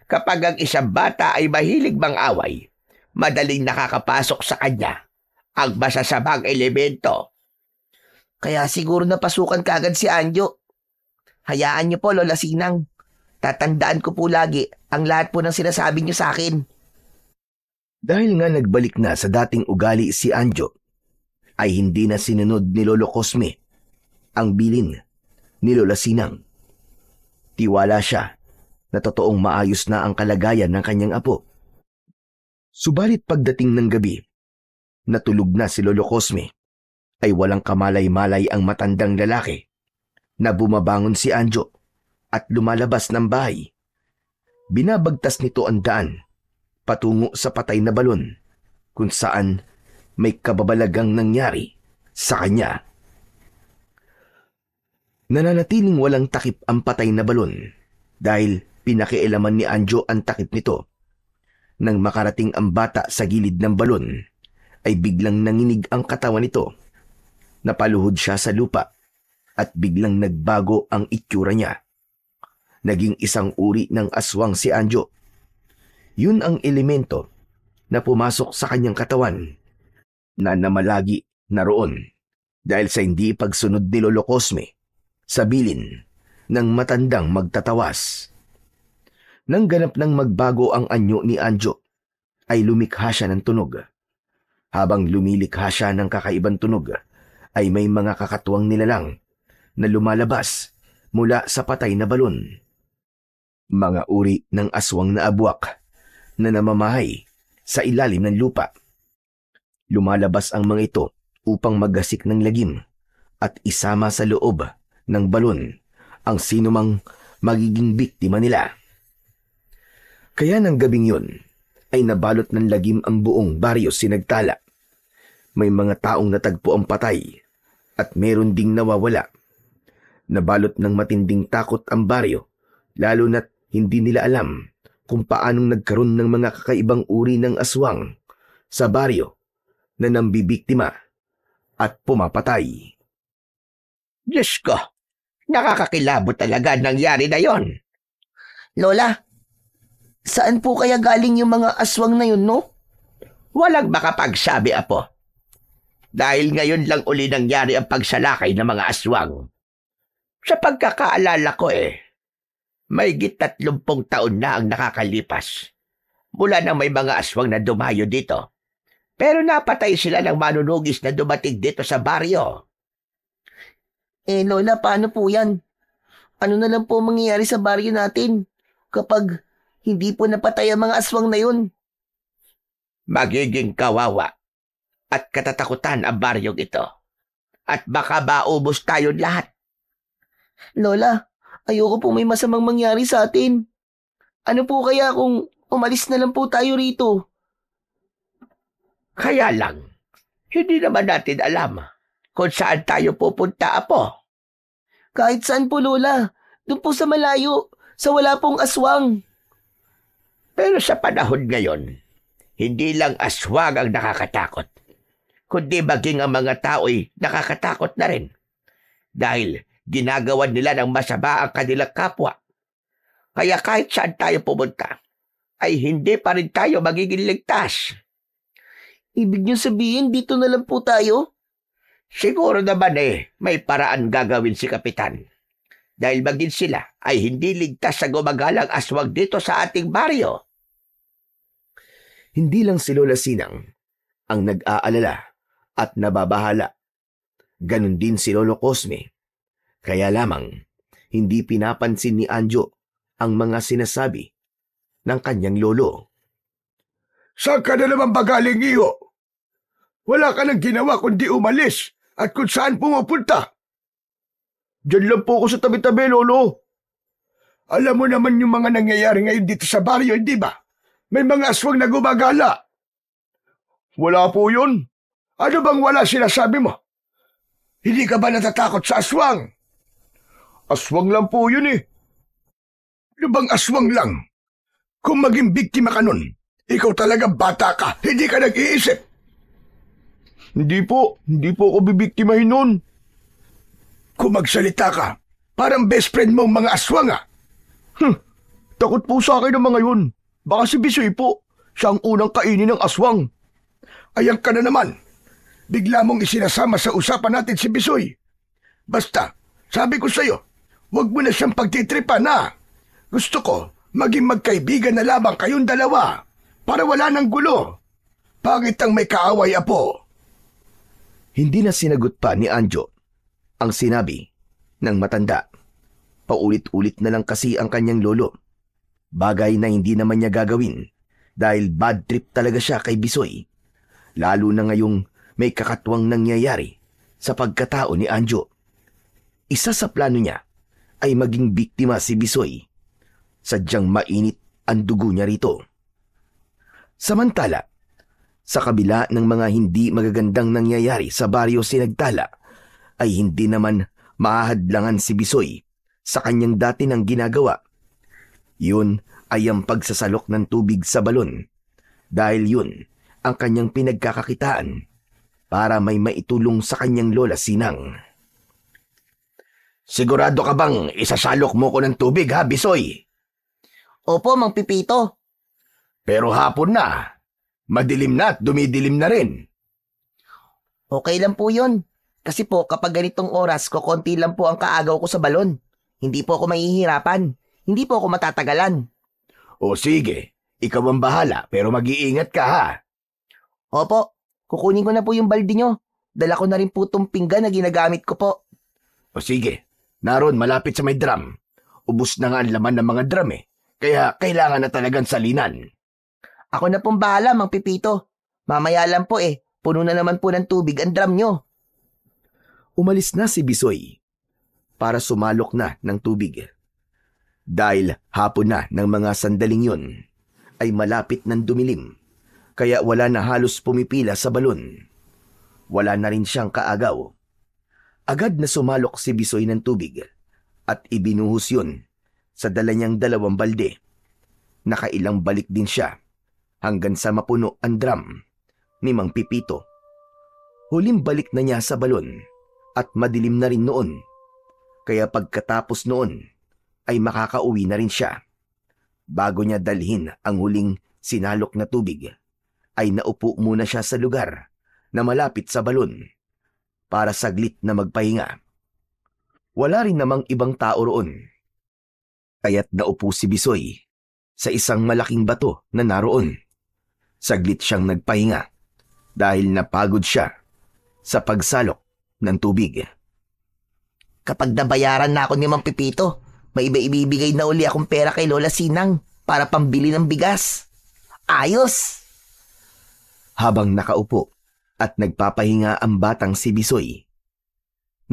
Kapag ang isang bata ay mahilig mang-away, madaling nakakapasok sa kanya ang masasamang elemento. Kaya siguro napasukan kagad si Anjo. Hayaan niyo po, Lola Sinang. Tatandaan ko po lagi ang lahat po ng sinasabi niyo sa akin. Dahil nga nagbalik na sa dating ugali si Anjo, ay hindi na sinunod ni Lolo Cosme ang bilin ni Lola Sinang. Tiwala siya na totoong maayos na ang kalagayan ng kanyang apo. Subalit pagdating ng gabi, natulog na si Lolo Cosme, ay walang kamalay-malay ang matandang lalaki na bumabangon si Anjo at lumalabas ng bahay. Binabagtas nito ang daan patungo sa patay na balon kung saan may kababalagang nangyari sa kanya. Nananatiling walang takip ang patay na balon dahil pinakialaman ni Anjo ang takip nito. Nang makarating ang bata sa gilid ng balon, ay biglang nanginig ang katawan nito. Napaluhod siya sa lupa at biglang nagbago ang itsura niya. Naging isang uri ng aswang si Anjo. Yun ang elemento na pumasok sa kanyang katawan na namalagi naroon dahil sa hindi pagsunod ni Lolo Cosme sa bilin ng matandang magtatawas. Nang ganap nang magbago ang anyo ni Anjo, ay lumikha siya ng tunog. Habang lumilikha siya ng kakaibang tunog, ay may mga kakatuwang nilalang na lumalabas mula sa patay na balon. Mga uri ng aswang na abwak na namamahay sa ilalim ng lupa. Lumalabas ang mga ito upang maggasik ng lagim at isama sa loob ng balon ang sinumang magiging biktima nila. Kaya ng gabing yun ay nabalot ng lagim ang buong baryo Sinagtala. May mga taong natagpo ang patay at meron ding nawawala. Nabalot ng matinding takot ang baryo, lalo na't hindi nila alam kung paanong nagkaroon ng mga kakaibang uri ng aswang sa baryo na nambibiktima at pumapatay. Diyos ko, nakakakilabot talaga ang nangyari na yon. Lola, saan po kaya galing yung mga aswang na yun, no? Walang makapagsabi, Apo. Dahil ngayon lang uli nangyari ang pagsalakay ng mga aswang. Sa pagkakaalala ko may 30 taon na ang nakakalipas mula nang may mga aswang na dumayo dito. Pero napatay sila ng manunugis na dumating dito sa baryo. Lola, paano po yan? Ano na lang po mangyayari sa baryo natin kapag hindi po napatay ang mga aswang na yun? Magiging kawawa at katatakutan ang baryong ito. At baka maubos tayo lahat. Lola, ayoko po may masamang mangyari sa atin. Ano po kaya kung umalis na lang po tayo rito? Kaya lang, hindi naman natin alam kung saan tayo pupunta, Apo. Kahit saan po, Lola. Doon po sa malayo, sa wala pong aswang. Pero sa panahon ngayon, hindi lang aswang ang nakakatakot, kundi maging ang mga tao'y nakakatakot na rin. Dahil ginagawan nila ng masama ang kanilang kapwa. Kaya kahit saan tayo pumunta, ay hindi pa rin tayo magiging ligtas. Ibig niyo sabihin, dito na lang po tayo? Siguro naman may paraan gagawin si Kapitan. Dahil maging sila ay hindi ligtas sa gumagalang aswang dito sa ating baryo. Hindi lang si Lola Sinang ang nag-aalala at nababahala. Ganon din si Lolo Cosme. Kaya lamang, hindi pinapansin ni Anjo ang mga sinasabi ng kanyang lolo. Saan ka na naman bagaling, iho? Wala ka nang ginawa kundi umalis at kung saan pumupunta. Diyan lang po ako sa tabi-tabi, Lolo. Alam mo naman yung mga nangyayari ngayon dito sa baryo, hindi ba? May mga aswang na gumagala. Wala po yun. Ano bang wala sinasabi mo? Hindi ka ba natatakot sa aswang? Aswang lang po yun eh. Ano bang aswang lang? Kung maging biktima ka nun, ikaw talaga bata ka, hindi ka nag-iisip. Hindi po ako bibiktimahin nun. Kung magsalita ka, parang best friend mo ang mga aswang ah. Takot po sa akin ang mga yun. Baka si Bisoy po, siya ang unang kainin ng aswang. Ayan ka na naman. Bigla mong isinasama sa usapan natin si Bisoy. Basta, sabi ko sa'yo, huwag mo na siyang pagtitripan na. Gusto ko, maging magkaibigan na lamang kayong dalawa para wala ng gulo. Pangit ang may kaaway, Apo. Hindi na sinagot pa ni Anjo ang sinabi ng matanda. Paulit-ulit na lang kasi ang kanyang lolo. Bagay na hindi naman niya gagawin dahil bad trip talaga siya kay Bisoy. Lalo na ngayong may kakatwang nangyayari sa pagkatao ni Anjo. Isa sa plano niya ay maging biktima si Bisoy. Sadyang mainit ang dugo niya rito. Samantala, Sa kabila ng mga hindi magagandang nangyayari sa baryo Sinagtala, ay hindi naman mahahadlangan si Bisoy sa kanyang dati ng ginagawa. Yun ay ang pagsasalok ng tubig sa balon, dahil yun ang kanyang pinagkakakitaan para may maitulong sa kanyang lola Sinang. Sigurado ka bang isasalok mo ko ng tubig, ha, Bisoy? Opo, Mang Pipito. Pero hapon na. Madilim na at dumidilim na rin. Okay lang po yun. Kasi po kapag ganitong oras, konti lang po ang kaagaw ko sa balon. Hindi po ako mahihirapan. Hindi po ako matatagalan. O sige, ikaw ang bahala pero mag-iingat ka, ha? Opo, kukunin ko na po yung balde nyo. Dala ko na rin po itong pinggan na ginagamit ko po. O sige, naroon malapit sa may drum. Ubus na nga ang laman ng mga drum eh. Kaya kailangan na talagang salinan. Ako na pong bahala, Mang Pipito. Mamaya lang po puno na naman po ng tubig ang drum nyo. Umalis na si Bisoy para sumalok na ng tubig. Dahil hapon na ng mga sandaling yun, ay malapit ng dumilim, kaya wala na halos pumipila sa balon. Wala na rin siyang kaagaw. Agad na sumalok si Bisoy ng tubig at ibinuhos yun sa dala niyang 2 balde. Nakailang balik din siya hanggang sa mapuno ang drum ni Mang Pipito. Huling balik na niya sa balon at madilim na rin noon, kaya pagkatapos noon ay makakauwi na rin siya. Bago niya dalhin ang huling sinalok na tubig, ay naupo muna siya sa lugar na malapit sa balon para saglit na magpahinga. Wala rin namang ibang tao roon, kaya't naupo si Bisoy sa isang malaking bato na naroon. Saglit siyang nagpahinga dahil napagod siya sa pagsalok ng tubig. Kapag nabayaran na ako ni Mang Pipito, may ibibigay na uli akong pera kay Lola Sinang para pambili ng bigas. Ayos! Habang nakaupo at nagpapahinga ang batang si Bisoy,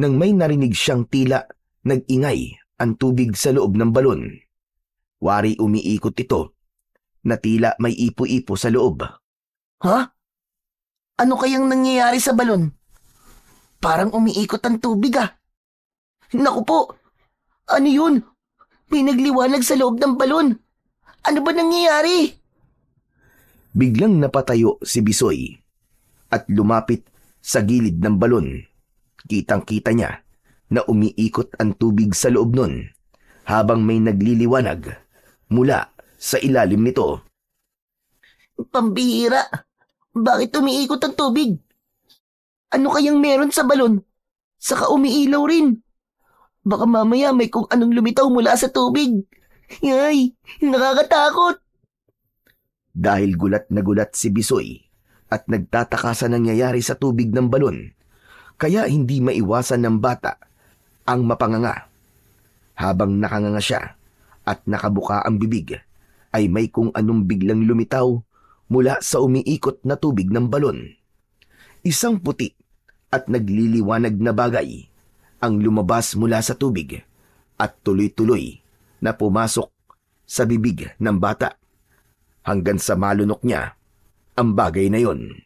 nang may narinig siyang tila nag-ingay ang tubig sa loob ng balon. Wari umiikot ito na tila may ipo-ipo sa loob. Ha? Ano kayang nangyayari sa balon? Parang umiikot ang tubig ah. Naku po! Ano yun? May nagliwanag sa loob ng balon. Ano ba nangyayari? Biglang napatayo si Bisoy at lumapit sa gilid ng balon. Kitang-kita niya na umiikot ang tubig sa loob nun habang may nagliliwanag mula sa ilalim nito. Pambihira! Bakit umiikot ang tubig? Ano kayang meron sa balon? Saka umiilaw rin. Baka mamaya may kung anong lumitaw mula sa tubig. Ay, nakakatakot! Dahil gulat na gulat si Bisoy at nagtataka sa nangyayari sa tubig ng balon, kaya hindi maiwasan ng bata ang mapanganga. Habang nakanganga siya at nakabuka ang bibig, ay may kung anong biglang lumitaw mula sa umiikot na tubig ng balon. Isang puti at nagliliwanag na bagay ang lumabas mula sa tubig at tuloy-tuloy na pumasok sa bibig ng bata hanggang sa malunok niya ang bagay na yon.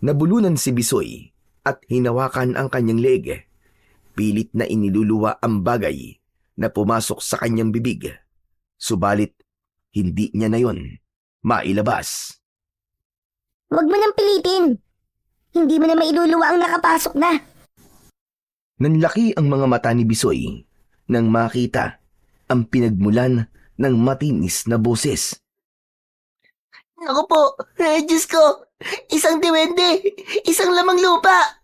Nabulunan si Bisoy at hinawakan ang kanyang leeg. Pilit na iniluluwa ang bagay na pumasok sa kanyang bibig. Subalit, hindi niya na yon mailabas. Huwag mo nang pilitin. Hindi mo na mailuluwa ang nakapasok na. Nanlaki ang mga mata ni Bisoy nang makita ang pinagmulan ng matinis na boses. Naku po! Diyos ko! Isang diwende! Isang lamang lupa!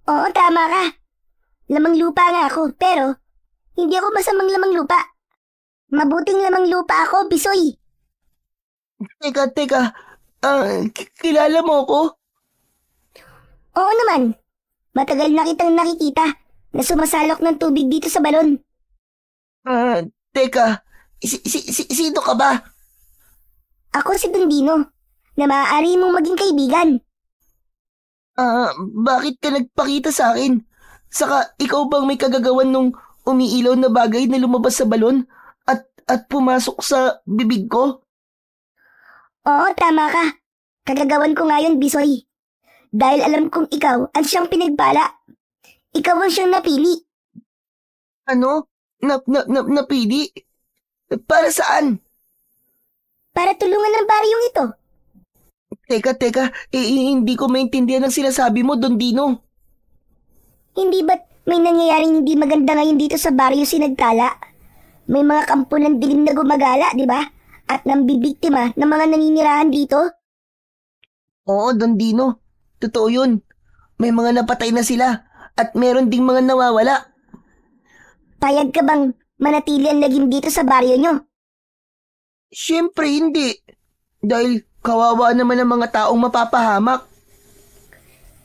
Oo, tama ka. Lamang lupa nga ako, pero hindi ako masamang lamang lupa. Mabuting lamang lupa ako, Bisoy. Teka, kilala mo ko? Oo naman. Matagal na kitang nakikita na sumasalok ng tubig dito sa balon. Teka, sino ka ba? Ako si Dondino, na maaari mong maging kaibigan. Bakit ka nagpakita sa akin? Saka ikaw bang may kagagawan nung umiilaw na bagay na lumabas sa balon at pumasok sa bibig ko? Oo, tama ka. Kagagawan ko nga yun, Bisoy. Dahil alam kong ikaw ang siyang pinagbala. Ikaw ang siyang napili. Ano? Napili? Para saan? Para tulungan ng baryong ito. Teka, hindi ko maintindihan ang sinasabi mo, Don Dino. Hindi ba't may nangyayaring hindi maganda ngayon dito sa baryo Sinagtala? May mga kampo ng dilim na gumagala, di ba? At nambibiktima ng mga naninirahan dito? Oo, Don Dino. Totoo yun. May mga napatay na sila at meron ding mga nawawala. Payag ka bang manatili ang lagim dito sa baryo nyo? Siyempre hindi. Dahil kawawa naman ang mga taong mapapahamak.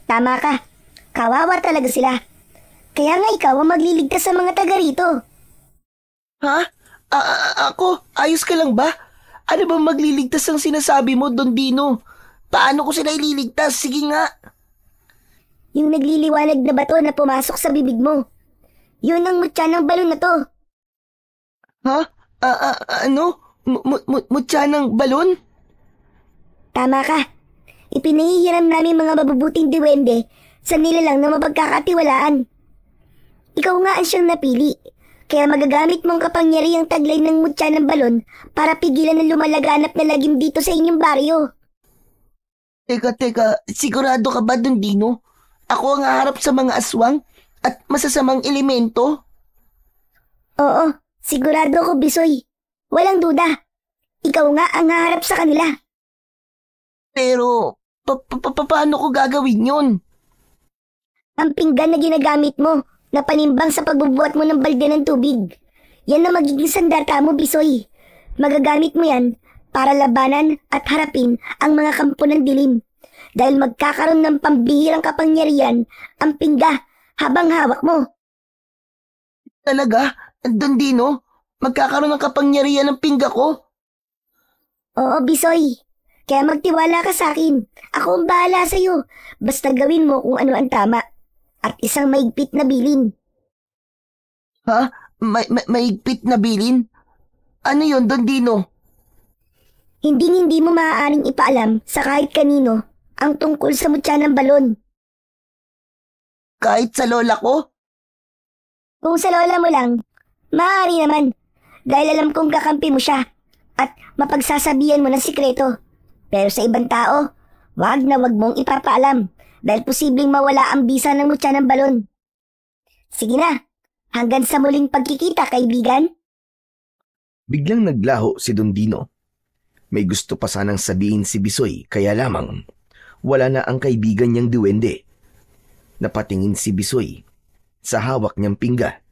Tama ka. Kawawa talaga sila. Kaya nga ikaw ang magliligtas sa mga taga rito. Ha? Ako? Ayos ka lang ba? Ano ba magliligtas ang sinasabi mo, Don Dino? Paano ko sila ililigtas? Sige nga. Yung nagliliwanag na bato na pumasok sa bibig mo. Yun ang mutya ng balon na to. Ha? Ano? Mutya ng balon? Tama ka. Ipinahihiram namin mga mabubuting diwende sa nilalang na mapagkakatiwalaan. Ikaw nga ang siyang napili. Kaya magagamit mong kapangyarihang taglay ng mutya ng balon para pigilan ang lumalaganap na lagim dito sa inyong baryo. Teka, sigurado ka ba, Don Dino? Ako ang haharap sa mga aswang at masasamang elemento? Oo, sigurado ko, Bisoy. Walang duda. Ikaw nga ang haharap sa kanila. Pero, paano ko gagawin yun? Ang pinggan na ginagamit mo na panimbang sa pagbubuhat mo ng balde ng tubig. Yan na magiging sandata mo, Bisoy. Magagamit mo yan para labanan at harapin ang mga kampo ng dilim. Dahil magkakaroon ng pambihirang kapangyarihan ang pingga habang hawak mo. Talaga? Don Dino? Magkakaroon ng kapangyarihan ng pingga ko? Oo, Bisoy. Kaya magtiwala ka sa akin. Ako ang bahala sa'yo. Basta gawin mo kung ano ang tama. At isang maigpit na bilin. Ha? Maigpit na bilin? Ano yon, Don Dino? Hindi mo maaaring ipaalam sa kahit kanino ang tungkol sa mutya ng balon. Kahit sa lola ko? Kung sa lola mo lang, maaari naman. Dahil alam kong kakampi mo siya at mapagsasabihan mo ng sikreto. Pero sa ibang tao, wag na wag mong ipapaalam dahil posibleng mawala ang bisa ng mutya ng balon. Sige na, hanggang sa muling pagkikita, kaibigan. Biglang naglaho si Don Dino. May gusto pa sanang sabihin si Bisoy, kaya lamang wala na ang kaibigan niyang duwende. Napatingin si Bisoy sa hawak niyang pingga.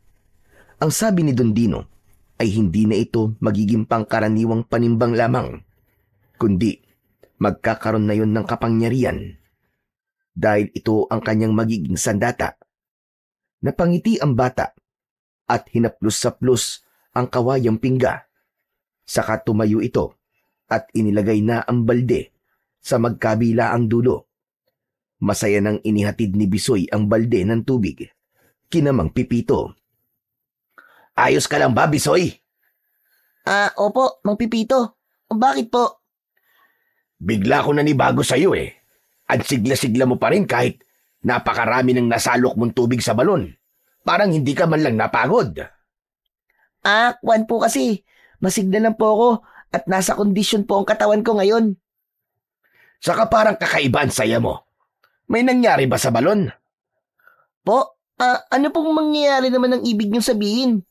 Ang sabi ni Don Dino ay hindi na ito magiging pangkaraniwang panimbang lamang, kundi magkakaroon na yon ng kapangyarihan. Dahil ito ang kanyang magiging sandata. Napangiti ang bata at hinaplos-saplos ang kawayang pingga. Saka tumayo ito at inilagay na ang balde sa magkabila ang dulo. Masaya nang inihatid ni Bisoy ang balde ng tubig. Kinamang Pipito. Ayos ka lang ba, Bisoy? Opo, Mang Pipito. Bakit po? Bigla ko nanibago sa'yo eh. At sigla-sigla mo pa rin kahit napakarami ng nasalok mong tubig sa balon. Parang hindi ka man lang napagod. Kwan po kasi. Masigla lang po ako at nasa kondisyon po ang katawan ko ngayon. Saka parang kakaiba ang saya mo. May nangyari ba sa balon? Po, ano pong mangyayari naman ang ibig niyong sabihin?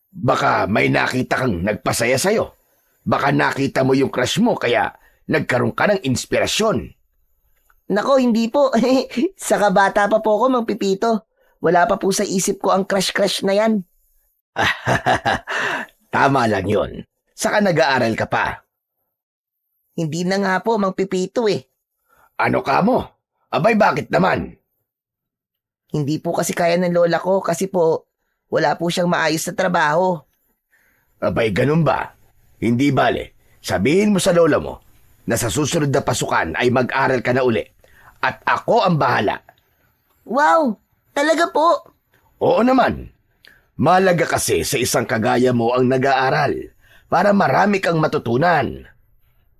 Baka may nakita kang nagpasaya sa'yo. Baka nakita mo yung crush mo kaya nagkaroon ka ng inspirasyon. Nako, hindi po. Saka bata pa po ako, Mang Pipito. Wala pa po sa isip ko ang crush-crush na yan. Tama lang yun. Saka nag-aaral ka pa. Hindi na nga po, Mang Pipito eh. Ano ka mo? Abay, bakit naman? Hindi po kasi kaya ng lola ko kasi po wala po siyang maayos na trabaho. Abay, ganun ba? Hindi bale. Sabihin mo sa lola mo na sa susunod na pasukan ay mag-aral ka na uli. At ako ang bahala. Wow! Talaga po? Oo naman. Malaga kasi sa isang kagaya mo ang nag-aaral para marami kang matutunan.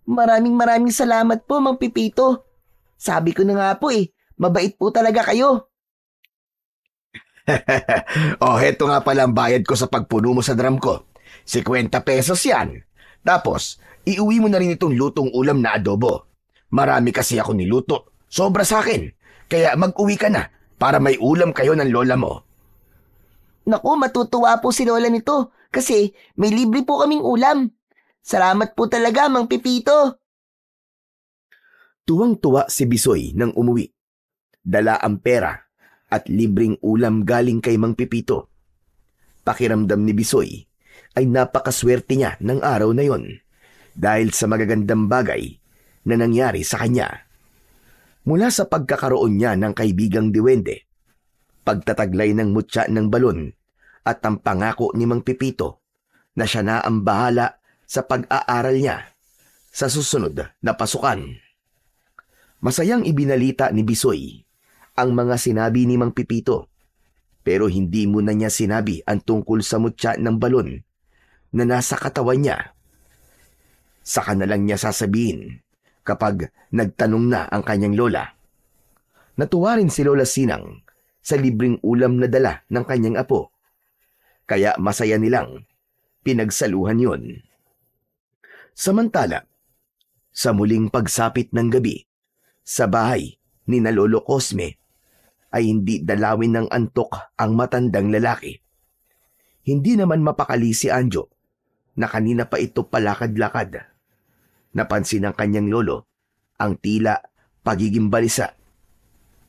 Maraming salamat po, Mang Pipito. Sabi ko na nga po mabait po talaga kayo. Heto nga pala ang bayad ko sa pagpuno mo sa drum ko. 50 pesos yan. Tapos, iuwi mo na rin itong lutong ulam na adobo. Marami kasi ako niluto. Sobra sa akin. Kaya mag-uwi ka na para may ulam kayo ng lola mo. Naku, matutuwa po si Lola nito kasi may libre po kaming ulam. Salamat po talaga, Mang Pipito. Tuwang-tuwa si Bisoy nang umuwi. Dala ang pera at libreng ulam galing kay Mang Pipito. Pakiramdam ni Bisoy ay napakaswerte niya ng araw na yon dahil sa magagandang bagay na nangyari sa kanya. Mula sa pagkakaroon niya ng kaibigang diwende, pagtataglay ng mutya ng balon at ang pangako ni Mang Pipito na siya na ang bahala sa pag-aaral niya sa susunod na pasukan. Masayang ibinalita ni Bisoy ang mga sinabi ni Mang Pipito, pero hindi muna niya sinabi ang tungkol sa mutya ng balon na nasa katawan niya. Saka na lang niya sasabihin kapag nagtanong na ang kanyang lola. Natuwa rin si Lola Sinang sa libreng ulam na dala ng kanyang apo, kaya masaya nilang pinagsaluhan yon. Samantala, sa muling pagsapit ng gabi, sa bahay ni na Lolo Cosme, ay hindi dalawin ng antok ang matandang lalaki. Hindi naman mapakali si Anjo na kanina pa ito palakad-lakad. Napansin ng kanyang lolo ang tila pagiging balisa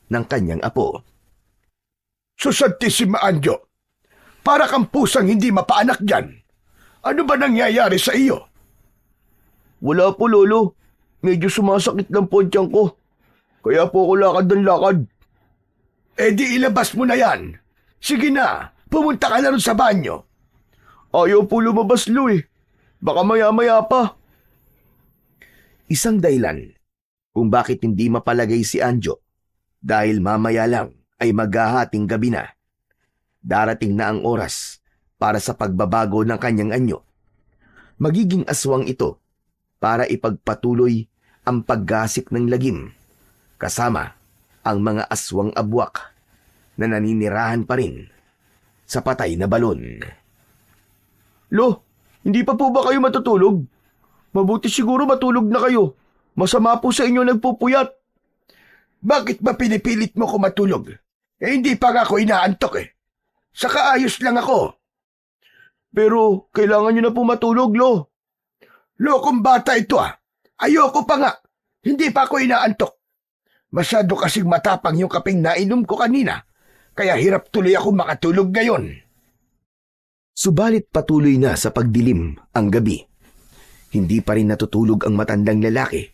ng kanyang apo. Susantissima Anjo, para kang pusang hindi mapaanak dyan. Ano ba nangyayari sa iyo? Wala po, Lolo. Medyo sumasakit lang po ang tiyan ko. Kaya po ako lakad ng lakad. Di ilabas mo na yan. Sige na, pumunta ka na rin sa banyo. Ayaw po lumabas, Lo Baka maya-maya pa. Isang dahilan kung bakit hindi mapalagay si Anjo dahil mamaya lang ay maghahating gabi na. Darating na ang oras para sa pagbabago ng kanyang anyo. Magiging aswang ito para ipagpatuloy ang paggasik ng lagim kasama ang mga aswang abwak na naninirahan pa rin sa patay na balon. Lo, hindi pa po ba kayo matutulog? Mabuti siguro matulog na kayo. Masama po sa inyo nagpupuyat. Bakit ba pinipilit mo ko matulog? Hindi pa nga ako inaantok Saka ayos lang ako. Pero kailangan nyo na po matulog, Lo. Lokong bata ito Ayoko pa nga. Hindi pa ako inaantok. Masyado kasing matapang yung kapeng nainom ko kanina. Kaya hirap tuloy ako makatulog ngayon. Subalit patuloy na sa pagdilim ang gabi. Hindi pa rin natutulog ang matandang lalaki.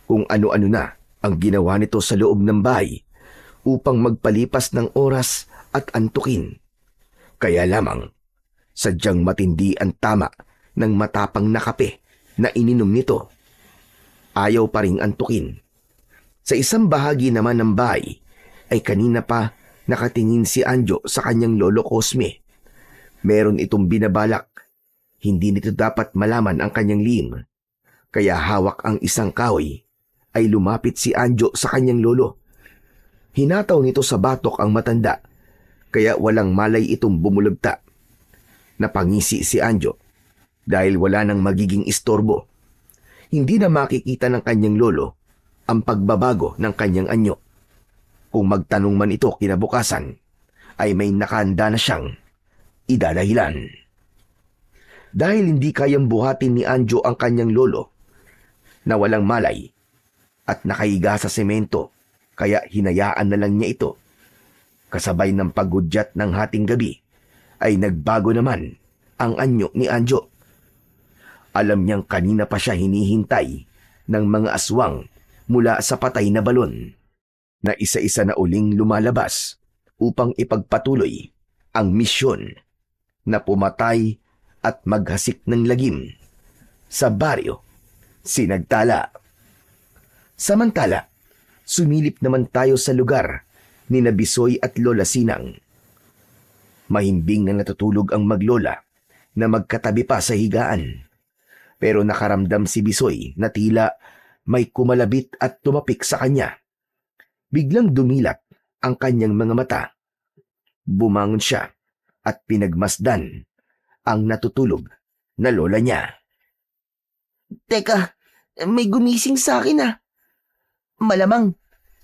Kung ano-ano na ang ginawa nito sa loob ng bahay upang magpalipas ng oras at antukin. Kaya lamang, sadyang matindi ang tama ng matapang na kape na ininom nito. Ayaw pa ring antukin. Sa isang bahagi naman ng bahay ay kanina pa nakatingin si Anjo sa kanyang Lolo Cosme. Meron itong binabalak. Hindi nito dapat malaman ang kanyang lihim. Kaya hawak ang isang kahoy ay lumapit si Anjo sa kanyang lolo. Hinataw nito sa batok ang matanda, kaya walang malay itong bumulagta. Napangisi si Anjo dahil wala nang magiging istorbo. Hindi na makikita ng kanyang lolo ang pagbabago ng kanyang anyo. Kung magtanong man ito kinabukasan, ay may nakahanda na siyang idadahilan. Dahil hindi kayang buhatin ni Anjo ang kanyang lolo na walang malay at nakahiga sa semento, kaya hinayaan na lang niya ito. Kasabay ng paggudyat ng hating gabi ay nagbago naman ang anyo ni Anjo. Alam niyang kanina pa siya hinihintay ng mga aswang mula sa patay na balon na isa-isa na uling lumalabas upang ipagpatuloy ang misyon na pumatay at maghasik ng lagim sa baryo Sinagtala. Samantala, sumilip naman tayo sa lugar ni Bisoy at Lola Sinang. Mahimbing na natutulog ang maglola na magkatabi pa sa higaan. Pero nakaramdam si Bisoy na tila may kumalabit at tumapik sa kanya. Biglang dumilat ang kanyang mga mata. Bumangon siya at pinagmasdan ang natutulog na lola niya. Teka, may gumising sa akin ah. Malamang,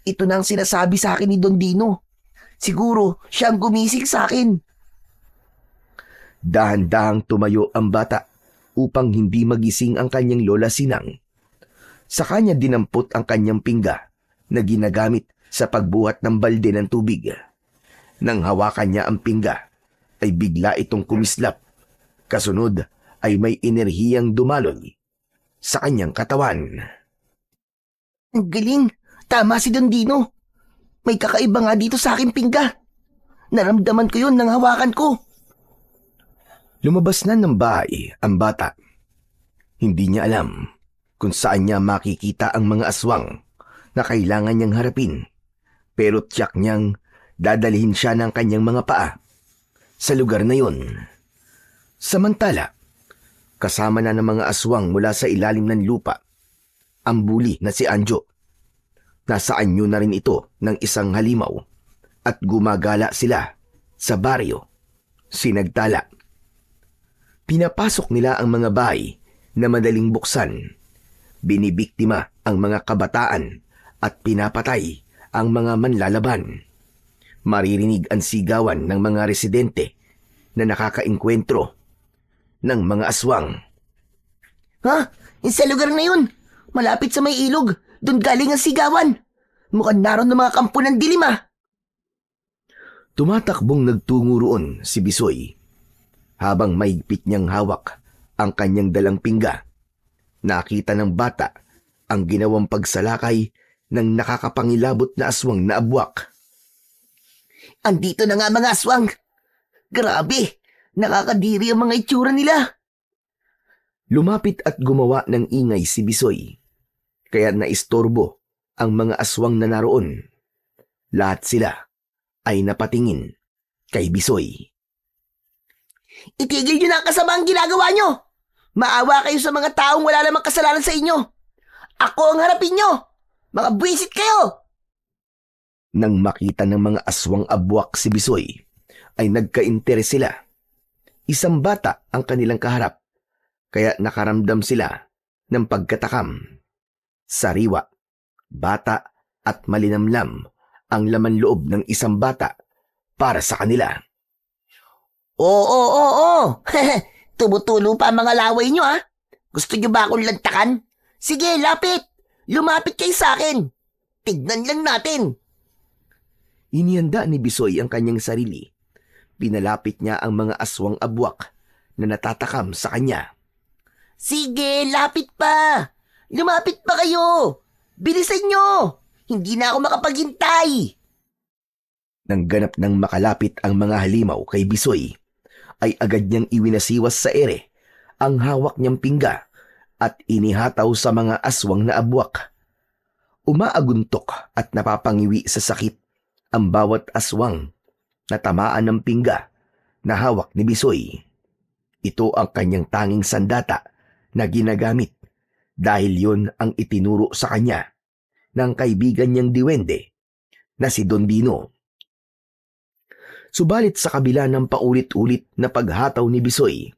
ito na ang sinasabi sa akin ni Don Dino. Siguro, siya ang gumising sa akin. Dahan-dahang tumayo ang bata upang hindi magising ang kanyang lola Sinang. Sa kanya dinampot ang kanyang pingga na ginagamit sa pagbuhat ng balde ng tubig. Nang hawakan niya ang pingga, ay bigla itong kumislap. Kasunod ay may enerhiyang dumaloy sa kanyang katawan. Ang galing, tama si Don Dino. May kakaiba nga dito sa aking pingga. Naramdaman ko yun nang hawakan ko. Lumabas na ng bahay ang bata. Hindi niya alam kung saan niya makikita ang mga aswang na kailangan niyang harapin. Pero tiyak niyang dadalhin siya ng kanyang mga paa sa lugar na yun. Samantala, kasama na ng mga aswang mula sa ilalim ng lupa ang buli na si Anjo. Nasa anyo na rin ito ng isang halimaw at gumagala sila sa baryo. Sinagtala. Pinapasok nila ang mga bahay na madaling buksan. Binibiktima ang mga kabataan at pinapatay ang mga manlalaban. Maririnig ang sigawan ng mga residente na nakakaengkwentro ng mga aswang. Ha? Sa lugar na yun. Malapit sa may ilog. Doon galing ang sigawan. Mukhang naroon ng mga kampo ng dilim ah. Tumatakbong nagtungo roon si Bisoy. Habang mahigpit niyang hawak ang kanyang dalang pingga, nakita ng bata ang ginawang pagsalakay ng nakakapangilabot na aswang na abwak. Andito na nga mga aswang. Grabe, nakakadiri ang mga itsura nila. Lumapit at gumawa ng ingay si Bisoy, kaya naistorbo ang mga aswang na naroon. Lahat sila ay napatingin kay Bisoy. Itigil nyo na ang kasamang ginagawa nyo. Maawa kayo sa mga taong wala namang kasalanan sa inyo. Ako ang harapin nyo. Mga buwisit kayo. Nang makita ng mga aswang abwak si Bisoy, ay nagka-interes sila. Isang bata ang kanilang kaharap, kaya nakaramdam sila ng pagkatakam. Sariwa, bata at malinamlam ang laman loob ng isang bata para sa kanila. Oo. Tumutulo pa ang mga laway nyo ha. Gusto nyo ba akong lantakan? Sige, lapit. Lumapit kayo sa akin. Tignan lang natin. Inihanda ni Bisoy ang kanyang sarili. Pinalapit niya ang mga aswang abwak na natatakam sa kanya. Sige, lapit pa. Lumapit pa kayo. Bilisan nyo. Hindi na ako makapaghintay. Nang ganap nang makalapit ang mga halimaw kay Bisoy, ay agad niyang iwinasiwas sa ere ang hawak niyang pingga at inihataw sa mga aswang na abwak. Umaaguntok at napapangiwi sa sakit ang bawat aswang na tamaan ng pingga na hawak ni Bisoy. Ito ang kanyang tanging sandata na ginagamit dahil yon ang itinuro sa kanya ng kaibigan niyang diwende na si Don Dino. Subalit sa kabila ng paulit-ulit na paghataw ni Bisoy,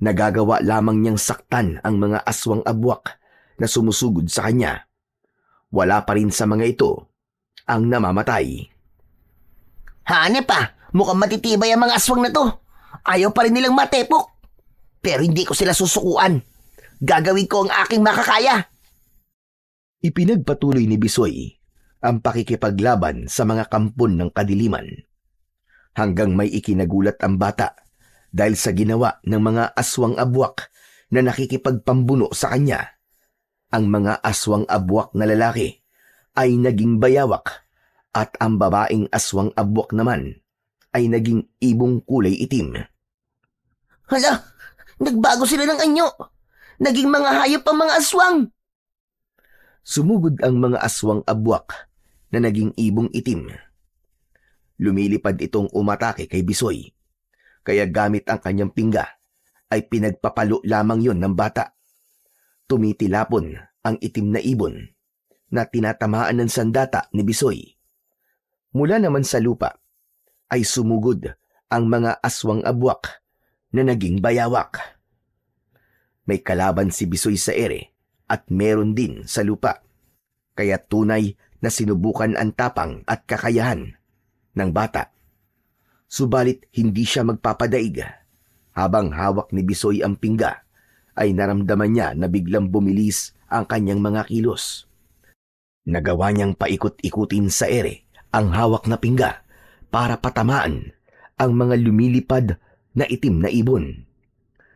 nagagawa lamang niyang saktan ang mga aswang abwak na sumusugod sa kanya. Wala pa rin sa mga ito ang namamatay. Hanep pa, mukhang matitibay ang mga aswang na to. Ayaw pa rin nilang matepok. Pero hindi ko sila susukuan. Gagawin ko ang aking makakaya. Ipinagpatuloy ni Bisoy ang pakikipaglaban sa mga kampon ng kadiliman. Hanggang may ikinagulat ang bata dahil sa ginawa ng mga aswang abwak na nakikipagpambuno sa kanya. Ang mga aswang abwak na lalaki ay naging bayawak at ang babaeng aswang abwak naman ay naging ibong kulay itim. Hala, nagbago sila ng anyo. Naging mga hayop ang mga aswang. Sumugod ang mga aswang abwak na naging ibong itim. Lumilipad itong umatake kay Bisoy, kaya gamit ang kanyang pingga ay pinagpapalo lamang yon ng bata tumitilapon ang itim na ibon na tinatamaan ng sandata ni Bisoy. Mula naman sa lupa ay sumugod ang mga aswang abwak na naging bayawak. May kalaban si Bisoy sa ere at meron din sa lupa, kaya tunay na sinubukan ang tapang at kakayahan ng bata. Subalit hindi siya magpapadaig. Habang hawak ni Bisoy ang pingga, ay naramdaman niya na biglang bumilis ang kanyang mga kilos. Nagawa niyang paikot-ikutin sa ere ang hawak na pingga para patamaan ang mga lumilipad na itim na ibon.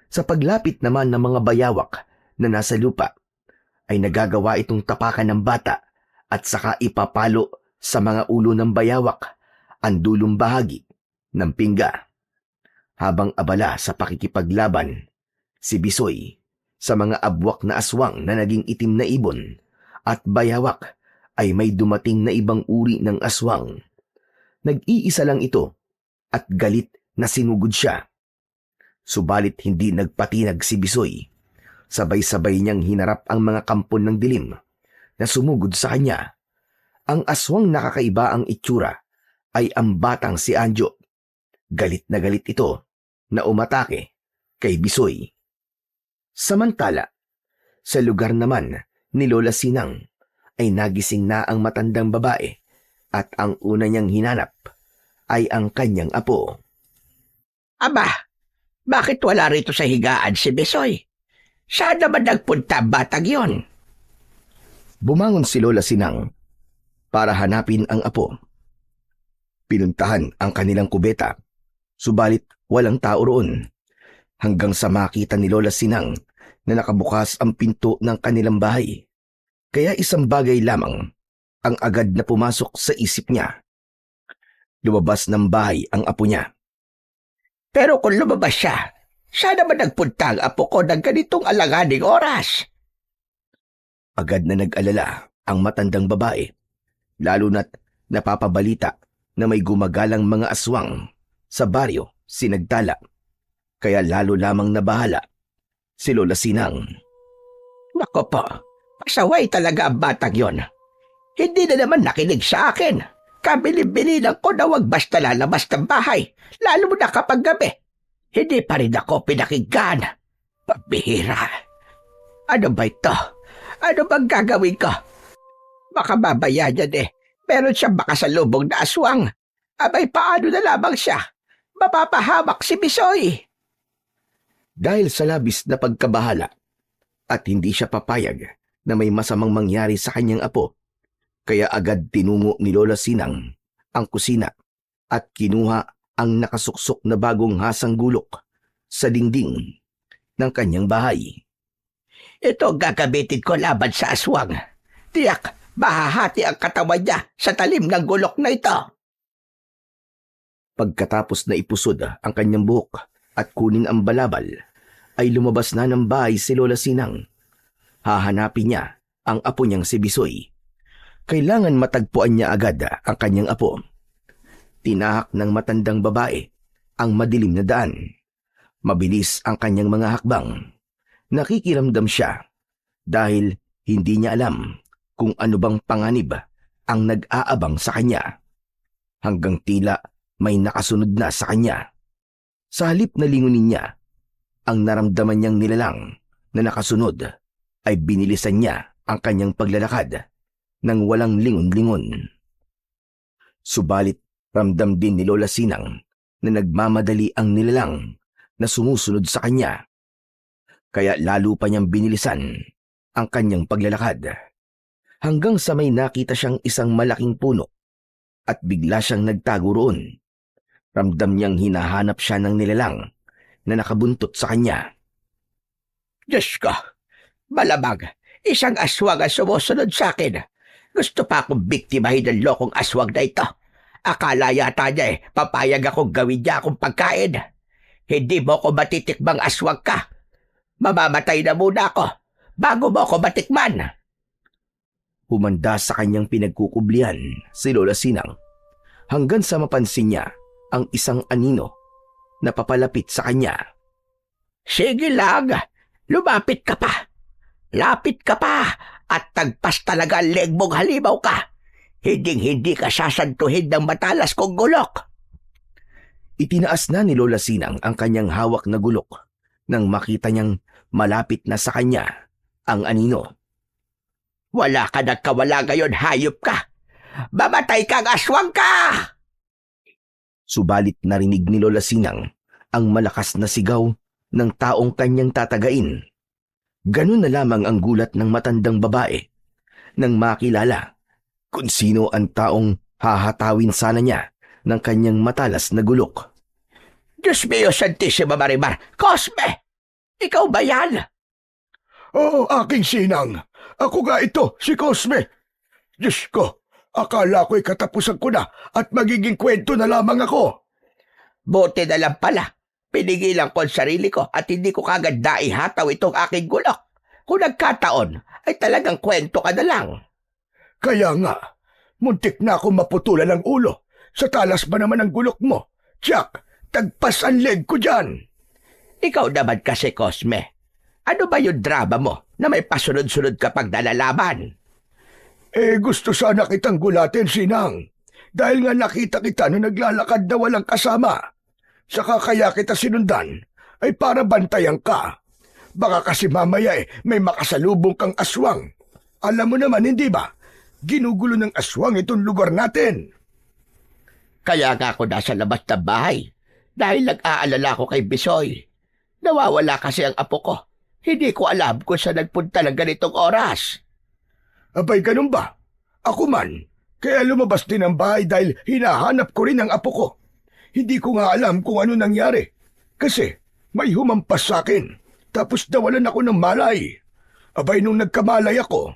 Sa paglapit naman ng mga bayawak na nasa lupa, ay nagagawa itong tapakan ng bata at saka ipapalo sa mga ulo ng bayawak ang dulong bahagi ng pingga. Habang abala sa pakikipaglaban, si Bisoy sa mga abwak na aswang na naging itim na ibon at bayawak ay may dumating na ibang uri ng aswang. Nag-iisa lang ito at galit na sinugod siya. Subalit hindi nagpatinag si Bisoy. Sabay-sabay niyang hinarap ang mga kampon ng dilim na sumugod sa kanya. Ang aswang nakakaiba ang itsura ay ang batang si Anjo. Galit na galit ito na umatake kay Bisoy. Samantala, sa lugar naman ni Lola Sinang ay nagising na ang matandang babae at ang una niyang hinanap ay ang kanyang apo. Aba, bakit wala rito sa higaan si Bisoy? Saan naman nagpunta ang batang yon? Bumangon si Lola Sinang para hanapin ang apo. Pinuntahan ang kanilang kubeta, subalit walang tao roon, hanggang sa makita ni Lola Sinang na nakabukas ang pinto ng kanilang bahay. Kaya isang bagay lamang ang agad na pumasok sa isip niya. Lumabas ng bahay ang apo niya. Pero kung lumabas siya, saan naman nagpunta ang apo ko ng ganitong alanganing oras? Agad na nag-alala ang matandang babae, lalo na't napapabalita na may gumagalang mga aswang sa baryo Sinagtala. Kaya lalo lamang nabahala si Lola Sinang. Nako po, pasaway talaga ang batang yon. Hindi na naman nakinig sa akin. Kabili-bilinan ko na wag basta lalabas ng bahay, lalo na kapag gabi. Hindi pa rin ako pinakinggan. Pabihira. Ano ba ito? Ano bang gagawin ko? Baka babaya niyan eh. Meron siyang makasalubong na aswang. Abay, paano na lamang siya? Mapapahamak si Bisoy. Dahil sa labis na pagkabahala at hindi siya papayag na may masamang mangyari sa kanyang apo, kaya agad tinungo ni Lola Sinang ang kusina at kinuha ang nakasuksok na bagong hasang gulok sa dingding ng kanyang bahay. Ito gagamitin ko laban sa aswang. Tiyak, mahahati ang katawan niya sa talim ng gulok na ito. Pagkatapos na ipusod ang kanyang buhok at kunin ang balabal, ay lumabas na ng bahay si Lola Sinang. Hahanapin niya ang apo niyang si Bisoy. Kailangan matagpuan niya agad ang kanyang apo. Tinahak ng matandang babae ang madilim na daan. Mabilis ang kanyang mga hakbang. Nakikiramdam siya dahil hindi niya alam kung ano bang panganib ang nag-aabang sa kanya. Hanggang tila may nakasunod na sa kanya. Sa halip na lingunin niya, ang naramdaman niyang nilalang na nakasunod ay binilisan niya ang kanyang paglalakad nang walang lingon-lingon. Subalit ramdam din ni Lola Sinang na nagmamadali ang nilalang na sumusunod sa kanya. Kaya lalo pa niyang binilisan ang kanyang paglalakad. Hanggang sa may nakita siyang isang malaking puno at bigla siyang nagtago roon. Ramdam niyang hinahanap siya ng nilalang na nakabuntot sa kanya. Diyos ko, malamang isang aswang ang sumusunod sa akin. Gusto pa akong biktimahin ng lokong aswang na ito. Akala yata niya papayag akong gawin niya akong pagkain. Hindi mo ko matitikmang aswang ka. Mamamatay na muna ako bago mo ko matikman. Humanda sa kanyang pinagkukublian si Lola Sinang hanggang sa mapansin niya ang isang anino na papalapit sa kanya. Sige lang, lumapit ka pa. Lapit ka pa at tagpas talaga ang leg mong halimaw ka. Hinding-hindi ka sasantuhin ng matalas kong gulok. Itinaas na ni Lola Sinang ang kanyang hawak na gulok nang makita niyang malapit na sa kanya ang anino. Wala ka nagkawala ngayon, hayop ka. Mamatay kang aswang ka! Subalit narinig ni Lola Sinang ang malakas na sigaw ng taong kanyang tatagain. Ganun na lamang ang gulat ng matandang babae nang makilala kung sino ang taong hahatawin sana niya ng kanyang matalas na gulok. Diyos mio, Santissima Marimar! Cosme! Ikaw ba yan? Oo, aking Sinang. Ako nga ito, si Cosme. Diyos ko, akala ko'y katapusan ko na at magiging kwento na lamang ako. Buti na lang pala. Pinigilan ko ang sarili ko at hindi ko kagad naihataw itong aking gulok. Kung nagkataon, ay talagang kwento ka na lang. Kaya nga, muntik na akong maputulan ng ulo. Sa talas ba naman ang gulok mo? Jack, tagpas ang leg ko dyan. Ikaw naman kasi, Cosme. Ano ba yung drama mo na may pasunod-sunod kapag nalalaban? Gusto sana kitang gulatin, Sinang. Dahil nga nakita kita na naglalakad na walang kasama. Saka kaya kita sinundan ay para bantayan ka. Baka kasi mamaya may makasalubong kang aswang. Alam mo naman, hindi ba? Ginugulo ng aswang itong lugar natin. Kaya nga ako nasa labas ng bahay dahil nag-aalala ko kay Bisoy. Nawawala kasi ang apo ko. Hindi ko alam kung saan nagpunta ng ganitong oras. Abay, ganun ba? Ako man, kaya lumabas din ang bahay dahil hinahanap ko rin ang apo ko. Hindi ko nga alam kung ano nangyari. Kasi may humampas sa akin. Tapos nawalan ako ng malay. Abay, nung nagkamalay ako,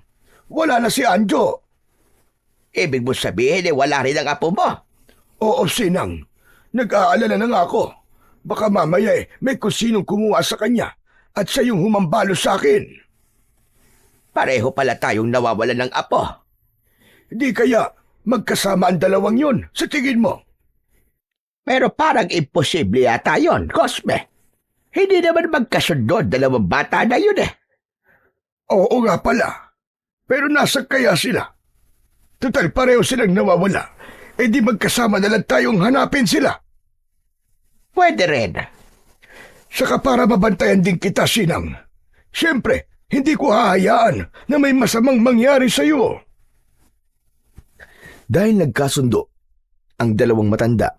wala na si Anjo. Ibig mo sabihin wala rin ang apo mo? Oo, Sinang. Nag-aalala na nga ako. Baka mamaya may kung sinong kumuha sa kanya at siya yung humambalo sa akin. Pareho pala tayong nawawalan ng apo. Di kaya magkasama ang dalawang yun sa tingin mo? Pero parang imposible yata yun, Cosme. Hindi naman magkasundo dalawang bata na yun eh. Oo nga pala. Pero nasa kaya sila? Total pareho silang nawawala. Di magkasama na lang tayong hanapin sila. Pwede rin. Saka para mabantayan din kita, Sinang. Siyempre, hindi ko hahayaan na may masamang mangyari sa'yo. Dahil nagkasundo ang dalawang matanda,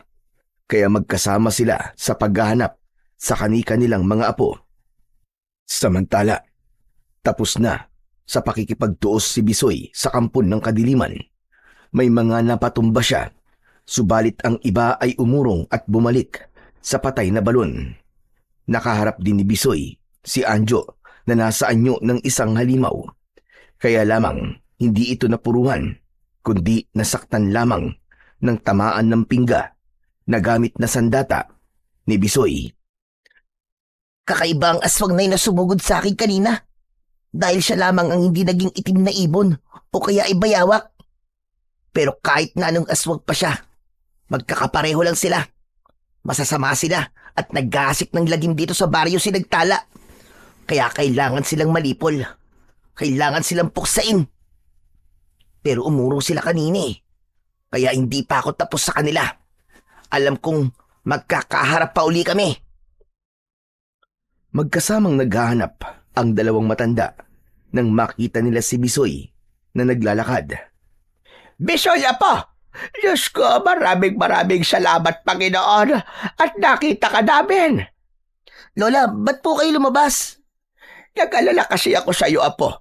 kaya magkasama sila sa paghahanap sa kani-kanilang mga apo. Samantala, tapos na sa pakikipagtuos si Bisoy sa kampon ng kadiliman. May mga napatumba siya, subalit ang iba ay umurong at bumalik sa patay na balon. Nakaharap din ni Bisoy si Anjo na nasa anyo ng isang halimaw. Kaya lamang hindi ito napuruhan, kundi nasaktan lamang ng tamaan ng pingga na gamit na sandata ni Bisoy. Kakaiba ang aswang na yun na sumugod sa akin kanina. Dahil siya lamang ang hindi naging itim na ibon o kaya ibayawak. Pero kahit na anong aswang pa siya, magkakapareho lang sila. Masasama sila at naggasik ng lagim dito sa baryo si Nagtala. Kaya kailangan silang malipol. Kailangan silang puksain. Pero umurong sila kanina eh. Kaya hindi pa ako tapos sa kanila. Alam kong magkakaharap pa uli kami. Magkasamang naghahanap ang dalawang matanda nang makita nila si Bisoy na naglalakad. Bisoy, apo! Diyos ko, maraming salamat, Panginoon, at nakita ka namin. Lola, ba't po kayo lumabas? Nag-alala kasi ako sa iyo, apo.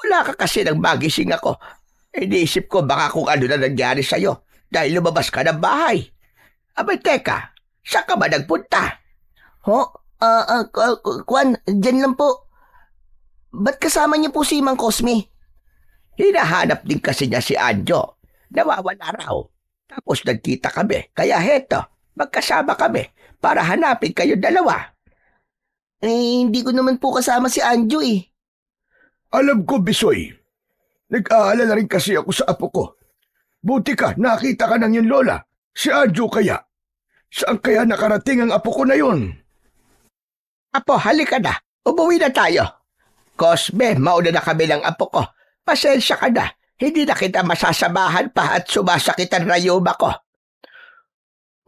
Wala ka kasi nang magising ako. Iniisip ko baka kung ano na nangyari sa iyo dahil lumabas ka ng bahay. Abay, teka, saan ka ba nagpunta? Kwan, dyan lang po. Ba't kasama niyo po si Mang Cosme? Hinahanap din kasi niya si Anjo. Nawawala raw. Tapos nagkita kami. Kaya heto, magkasama kami para hanapin kayo dalawa. Hindi ko naman po kasama si Anjo eh. Alam ko, Bisoy. Nag-aalala rin kasi ako sa apo ko. Buti ka, nakita ka ng yung lola. Si Anjo kaya. Saan kaya nakarating ang apo ko na yun? Apo, halika na. Umuwi na tayo. Cosme, mauna na kami ng apo ko. Pasensya ka na. Hindi na kita masasamahan pa at sumasakit ang rayuma ko.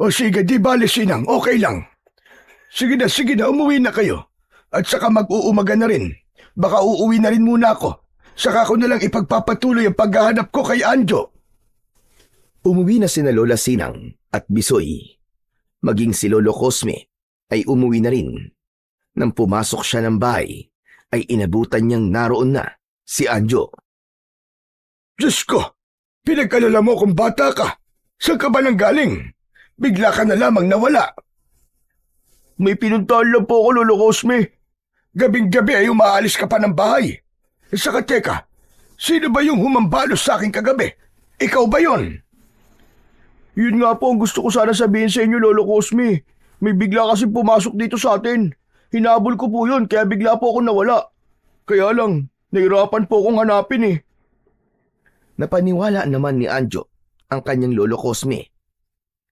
O sige, di bale Sinang, okay lang. Sige na, umuwi na kayo. At saka mag-uumaga na rin. Baka uuwi na rin muna ako. Saka ko na lang ipagpapatuloy ang paghahanap ko kay Anjo. Umuwi na sina Lola Sinang at Bisoy. Maging si Lolo Cosme ay umuwi na rin. Nang pumasok siya ng bahay, ay inabutan niyang naroon na si Anjo. Diyos ko, pinag-alala mo kung bata ka. Saan ka ba nang galing? Bigla ka na lamang nawala. May pinuntahan lang po ako, Lolo Cosme. Gabing-gabi ay umaalis ka pa ng bahay. Saka teka, sino ba yung humambalos sa akin kagabi? Ikaw ba yon? Yun nga po ang gusto ko sana sabihin sa inyo, Lolo Cosme. May bigla kasi pumasok dito sa atin. Hinabol ko po yun, kaya bigla po ako nawala. Kaya lang, nahirapan po akong hanapin eh. Napaniwala naman ni Anjo ang kanyang Lolo Cosme.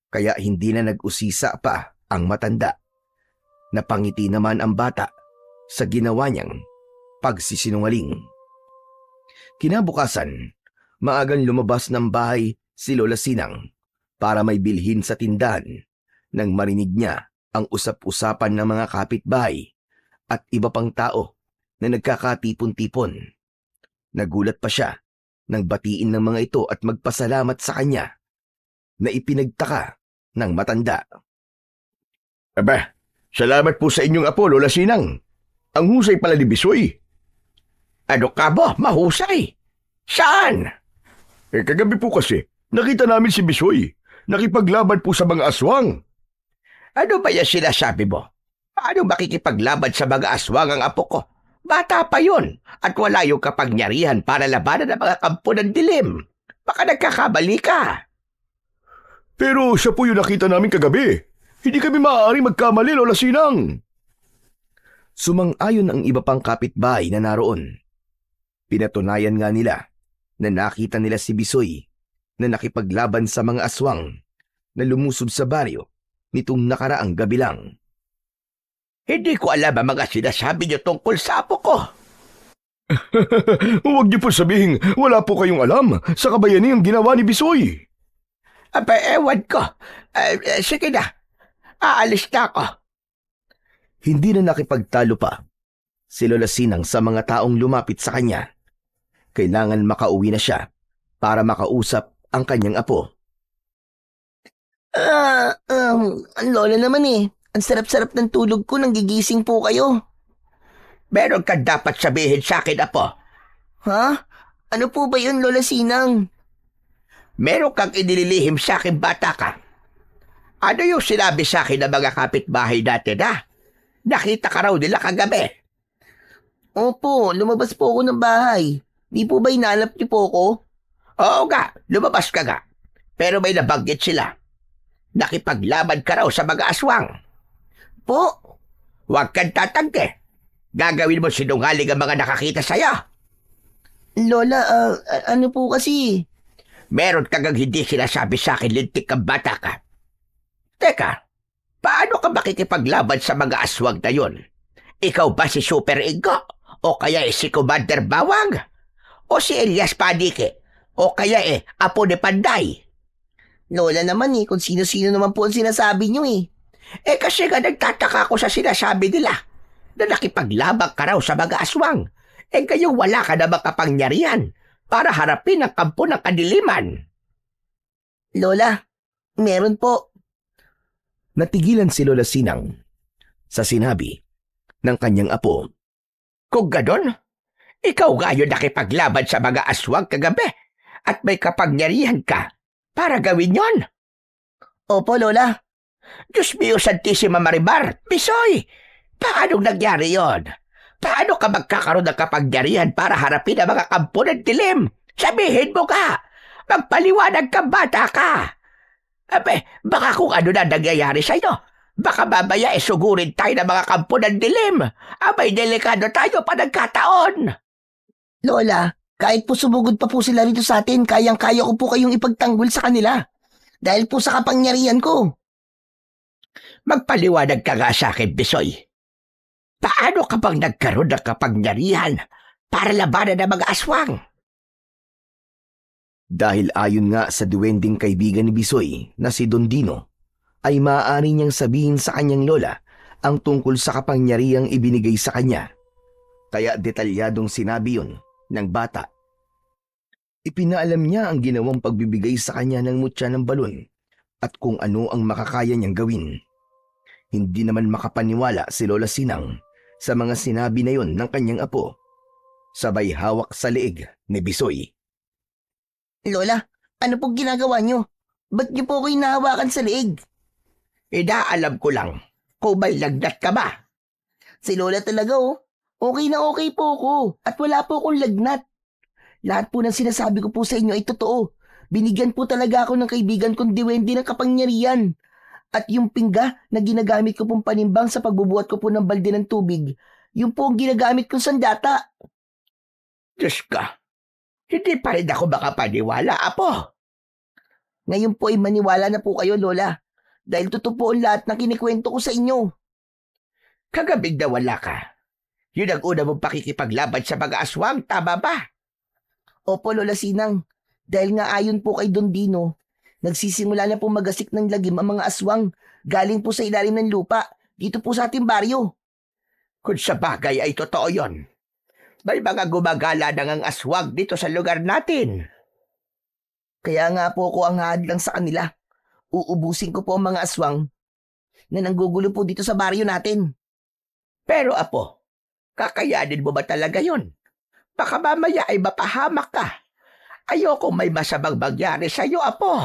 Kaya hindi na nag-usisa pa ang matanda. Napangiti naman ang bata sa ginawa niyang pagsisinungaling. Kinabukasan, maagang lumabas ng bahay si Lola Sinang para may bilhin sa tindahan nang marinig niya ang usap-usapan ng mga kapitbahay at iba pang tao na nagkakatipon-tipon. Nagulat pa siya nang batiin ng mga ito at magpasalamat sa kanya na ipinagtaka ng matanda. Aba, salamat po sa inyong apo, Lola Sinang. Ang husay pala ni Bisoy. Ano ka ba? Mahusay? Saan? Kagabi po kasi, nakita namin si Bisoy. Nakipaglaban po sa mga aswang. Ano ba yung sinasabi mo? Paano makikipaglaban sa mga aswang ang apo ko? Bata pa yun at wala yung kapangyarihan para labanan ang mga kampo ng dilim. Baka nagkakamali ka. Pero siya po yung nakita namin kagabi. Hindi kami maaari magkamali, Lola Sinang. Sumang-ayon ang iba pang kapitbahay na naroon. Pinatunayan nga nila na nakita nila si Bisoy na nakipaglaban sa mga aswang na lumusob sa baryo nitong nakaraang gabi lang. Hindi ko alam ang mga sinasabi niyo tungkol sa apo ko. Huwag niyo po sabihin, wala po kayong alam sa kabayaniang ginawa ni Bisoy. Aba, ewan ko. Sige na, aalis na ako. Hindi na nakipagtalo pa si Lola Sinang sa mga taong lumapit sa kanya. Kailangan makauwi na siya para makausap ang kanyang apo. Ang lola naman eh. Ang sarap-sarap ng tulog ko nang gigising po kayo. Meron ka dapat sabihin sa akin, apo. Ha? Ano po ba yun, Lola Sinang? Meron kang inililihim sa akin, bata ka. Ano yung sinabi sa akin ng mga kapitbahay natin, ha? Nakita ka raw nila kagabi. Opo, lumabas po ako ng bahay. Di po ba inalap niyo po ako? Oo nga, lumabas ka nga. Pero may nabanggit sila. Nakipaglaban ka raw sa mga aswang. Po? Huwag kang tatangke. Gagawin mo sinungaling ang mga nakakita sa'yo. Lola, ano po kasi? Meron kagang hindi sinasabi sa akin, lintik kang bata ka. Teka, paano ka makikipaglaban sa mga aswang na yun? Ikaw ba si Super Ingo? O kaya si Commander Bawang? O si Elias Padike? O kaya Apo ni Panday? Lola naman kung sino-sino naman po ang sinasabi niyo Kasi nga nagtataka ako sa sinasabi nila na nakipaglabang ka raw sa mga aswang. Kayong wala ka na makapangyarihan para harapin ang kampo ng kadiliman. Lola, meron po. Natigilan si Lola Sinang sa sinabi ng kanyang apo. Kung ganon, ikaw nga yung nakipaglaban sa mga aswang kagabi at may kapangyarihan ka para gawin yon. Opo, Lola. Diyos mio, Santissima Marimar, Bisoy, paano nangyari yon? Paano ka magkakaroon ng kapangyarihan para harapin ang mga kampo ng dilim? Sabihin mo ka! Magpaliwanag ka, bata ka! Baka kung ano na nangyayari sa'yo, baka mamaya sugurin tayo ng mga kampo ng dilim. Delikado tayo pa nagkataon. Lola, kahit po sumugod pa po sila rito sa atin, kayang-kaya ko po kayong ipagtanggol sa kanila. Dahil po sa kapangyarihan ko. Magpaliwanag ka nga sa akin, Bisoy. Paano ka bang nagkaroon ng kapangyarihan para labanan ng mga aswang? Dahil ayon nga sa duwending kaibigan ni Bisoy na si Don Dino, ay maaari niyang sabihin sa kanyang lola ang tungkol sa kapangyarihang ibinigay sa kanya. Kaya detalyadong sinabi yun ng bata. Ipinaalam niya ang ginawang pagbibigay sa kanya ng mutya ng balon at kung ano ang makakaya niyang gawin. Hindi naman makapaniwala si Lola Sinang sa mga sinabi na yon ng kanyang apo. Sabay hawak sa leeg ni Bisoy. Lola, ano pong ginagawa niyo? Ba't niyo po ako hinahawakan sa leeg? Inaalam ko lang kung may lagnat ka ba. Si Lola talaga Okay na okay po ako at wala po akong lagnat. Lahat po ng sinasabi ko po sa inyo ay totoo. Binigyan po talaga ako ng kaibigan kong diwende ng kapangyarihan. At yung pingga na ginagamit ko pong panimbang sa pagbubuhat ko po ng balde ng tubig, yung po ang ginagamit kong sandata. Diyos ka, hindi pa rin ako makapaniwala, apo. Ngayon po ay maniwala na po kayo, Lola. Dahil totoo po ang lahat na kinikwento ko sa inyo. Kagabing nawala ka. Yun ang una mong pakikipaglaban sa mga aswang, tama ba? Opo, Lola Sinang. Dahil nga ayon po kay Don Dino, nagsisimula na po magasik ng lagim ang mga aswang galing po sa ilalim ng lupa dito po sa ating baryo. Kung sa bagay ay totoo yon, may mga gumagala ng ang aswang dito sa lugar natin. Kaya nga po ako ang hadlang sa kanila. Uubusin ko po ang mga aswang na nanggugulo po dito sa baryo natin. Pero apo, kakayanin mo ba talaga yon? Baka mamaya ay mapahamak ka. Ayoko may masamang mangyari sa'yo, apo.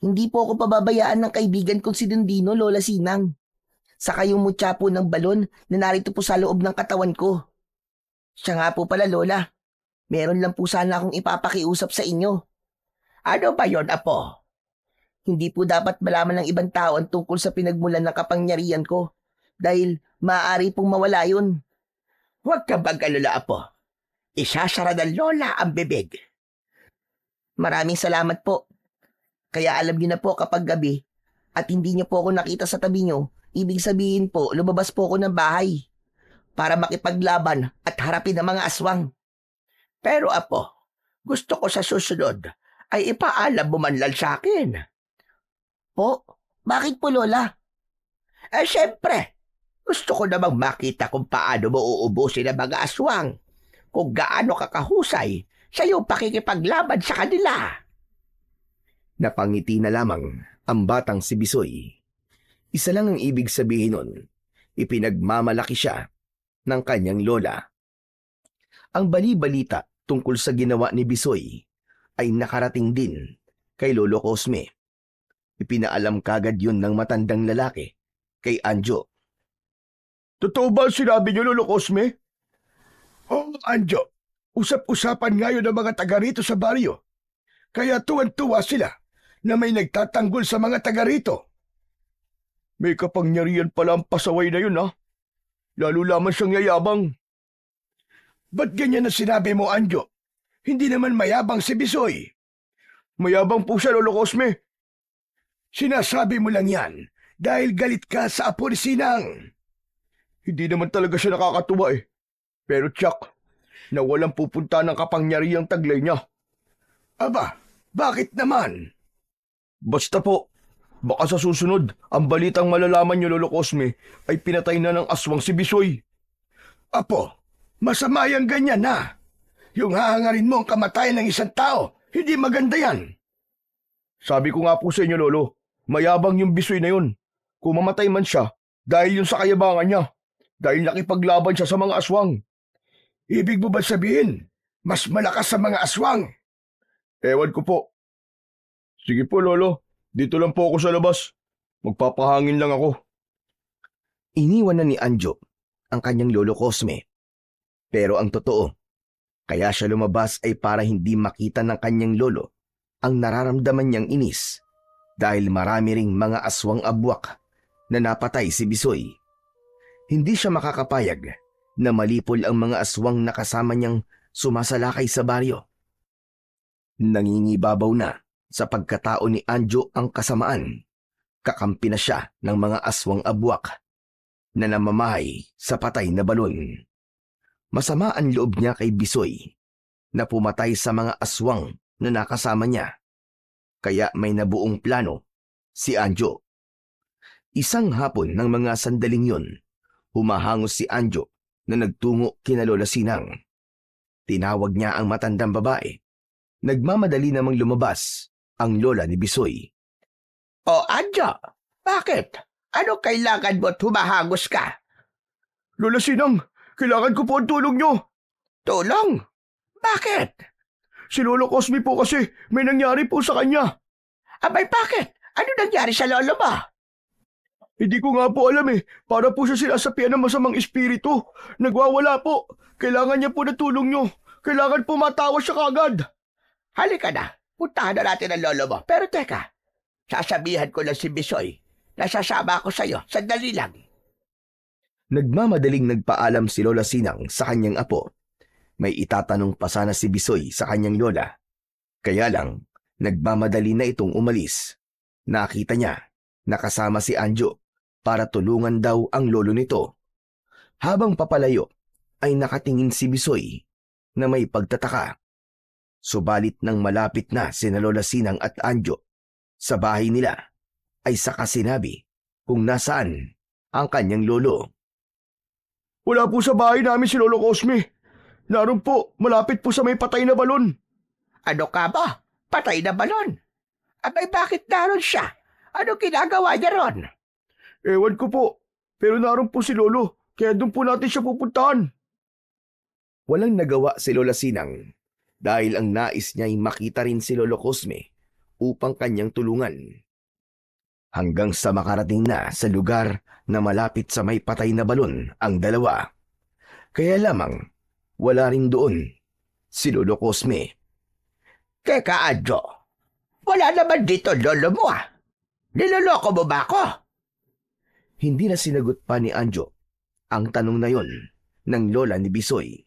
Hindi po ako pababayaan ng kaibigan kong si Dondino, Lola Sinang. Saka yung mutya po ng balon na narito po sa loob ng katawan ko. Siya nga po pala, Lola. Meron lang po sana akong ipapakiusap sa inyo. Ano ba yon, apo? Hindi po dapat malaman ng ibang tao ang tungkol sa pinagmulan ng kapangyarihan ko dahil maaari pong mawala yun. Huwag ka mag-alala, apo. Isasara ng lola ang bibig. Maraming salamat po. Kaya alam niyo na po kapag gabi at hindi niyo po ako nakita sa tabi niyo, ibig sabihin po lumabas po ako ng bahay para makipaglaban at harapin ang mga aswang. Pero apo, gusto ko sa susunod ay ipaalam mo man lang sa akin. Po? Bakit po, Lola? Siyempre, gusto ko namang makita kung paano mo uubusin ang mga aswang, kung gaano kakahusay sa iyong pakikipaglaban sa kanila. Napangiti na lamang ang batang si Bisoy. Isa lang ang ibig sabihin nun, ipinagmamalaki siya ng kanyang lola. Ang bali-balita tungkol sa ginawa ni Bisoy ay nakarating din kay Lolo Cosme. Ipinaalam kagad yun ng matandang lalaki kay Anjo. Totoo ba sinabi niyo, Lolo Cosme? Oo, Anjo. Usap-usapan ngayon ng mga taga rito sa baryo. Kaya tuwan-tuwa sila na may nagtatanggol sa mga taga rito. May kapangyarihan pala ang pasaway na yun, ha? Lalo lamang siyang yayabang. Ba't ganyan na sinabi mo, Anjo? Hindi naman mayabang si Bisoy. Mayabang po siya, Lolo Cosme. Sinasabi mo lang yan dahil galit ka sa apo ni Sinang. Hindi naman talaga siya nakakatuwa eh. Pero tiyak, na walang pupunta ng kapangyarihang taglay niya. Aba, bakit naman? Basta po, baka sa susunod, ang balitang malalaman niyo, Lolo Cosme, ay pinatay na ng aswang si Bisoy. Apo, masama yung ganyan na. Yung hahangarin mo ang kamatayan ng isang tao, hindi maganda yan. Sabi ko nga po sa inyo, Lolo, mayabang yung Bisoy na yun. Kung mamatay man siya, dahil yun sa kayabangan niya, dahil nakipaglaban siya sa mga aswang. Ibig mo ba sabihin, mas malakas sa mga aswang? Ewan ko po. Sige po, Lolo. Dito lang po ako sa labas. Magpapahangin lang ako. Iniwan na ni Anjo ang kanyang Lolo Cosme. Pero ang totoo, kaya siya lumabas ay para hindi makita ng kanyang lolo ang nararamdaman niyang inis dahil marami ring mga aswang abwak na napatay si Bisoy. Hindi siya makakapayag na malipol ang mga aswang na kasama niyang sumasalakay sa baryo. Nangingibabaw na sa pagkatao ni Anjo ang kasamaan. Kakampi na siya ng mga aswang abwak. na namamahay sa patay na balon. Masama ang loob niya kay Bisoy na pumatay sa mga aswang na nakasama niya. Kaya may nabuong plano si Anjo. Isang hapon ng mga sandaling yun, humahangos si Anjo na nagtungo kina Lola Sinang. Tinawag niya ang matandang babae. Nagmamadali namang lumabas ang lola ni Bisoy. O Anjo, bakit? Ano kailangan mo at humahangos ka? Lola Sinang, kailangan ko po ang tulong nyo. Tulong? Bakit? Si Lolo Cosme po kasi may nangyari po sa kanya. Abay, bakit? Ano nangyari sa lolo mo? Hindi ko nga po alam eh. Para po siya sinasapian ng masamang espiritu. Nagwawala po. Kailangan niya po na tulong nyo. Kailangan po matawa siya kagad. Halika na, puntahan na natin ang lolo mo. Pero teka, sasabihan ko lang si Bisoy. Nasasama ako sa'yo, sandali lang. Nagmamadaling nagpaalam si Lola Sinang sa kanyang apo. May itatanong pa sana si Bisoy sa kanyang lola. Kaya lang, nagmamadali na itong umalis. Nakita niya, nakasama si Anjo para tulungan daw ang lolo nito. Habang papalayo, ay nakatingin si Bisoy na may pagtataka. Subalit nang malapit na sina Lola Sinang at Anjo sa bahay nila, ay saka sinabi kung nasaan ang kanyang lolo. Wala po sa bahay namin si Lolo Cosme. Naroon po, malapit po sa may patay na balon. Ano ka ba? Patay na balon? Abay, bakit naroon siya? Ano ginagawa niya ron? Ewan ko po, pero naroon po si Lolo, kaya doon po natin siya pupuntahan. Walang nagawa si Lola Sinang dahil ang nais niya ay makita rin si Lolo Cosme upang kanyang tulungan. Hanggang sa makarating na sa lugar na malapit sa may patay na balon ang dalawa. Kaya lamang, wala rin doon si Lolo Cosme. Teka, Anjo. Wala naman dito lolo mo ah. Niloloko mo ba ako? Hindi na sinagot pa ni Anjo ang tanong na yon ng lola ni Bisoy,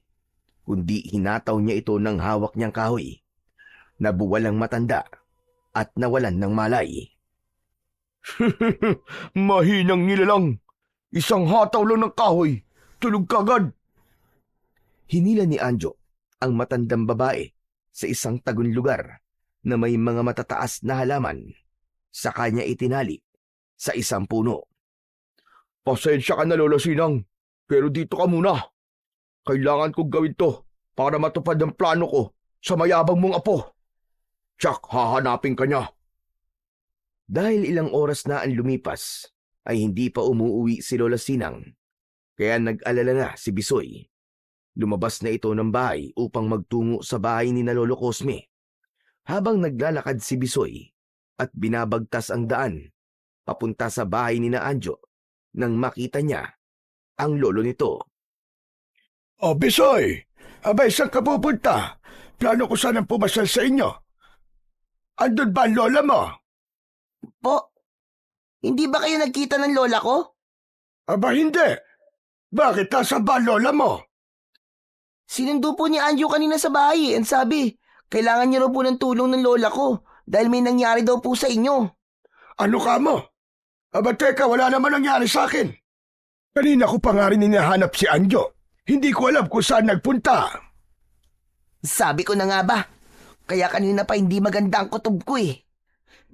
kundi hinataw niya ito ng hawak niyang kahoy. Nabuwalang matanda at nawalan ng malay. Mahinang nilalang. Isang hataw lang ng kahoy. Tulog kagad. Hinila ni Anjo ang matandang babae sa isang tagun lugar na may mga matataas na halaman. Sa kanya itinali sa isang puno. Pasensya ka na, Lola Sinang, pero dito ka muna. Kailangan kong gawin to para matupad ang plano ko sa mayabang mong apo. Tsak, hahanapin ka niya. Dahil ilang oras na ang lumipas, ay hindi pa umuuwi si Lola Sinang. Kaya nag-alala na si Bisoy. Lumabas na ito ng bahay upang magtungo sa bahay ni na Lolo Cosme. Habang naglalakad si Bisoy at binabagtas ang daan, papunta sa bahay ni na Anjo, nang makita niya ang lolo nito. O Bisoy, abay saan ka pupunta? Plano ko sanang pumasal sa inyo. Andun ba ang lola mo? Po, hindi ba kayo nagkita ng lola ko? Aba hindi. Bakit nasa ba ang lola mo? Sinundo po ni Anjo kanina sa bahay and sabi, kailangan niyo raw po ng tulong ng lola ko dahil may nangyari daw po sa inyo. Ano ka mo? Aba teka, wala naman nangyari sa akin. Kanina ko pa nga rin hinahanap si Anjo. Hindi ko alam kung saan nagpunta. Sabi ko na nga ba, kaya kanina pa hindi maganda ang kutob ko eh.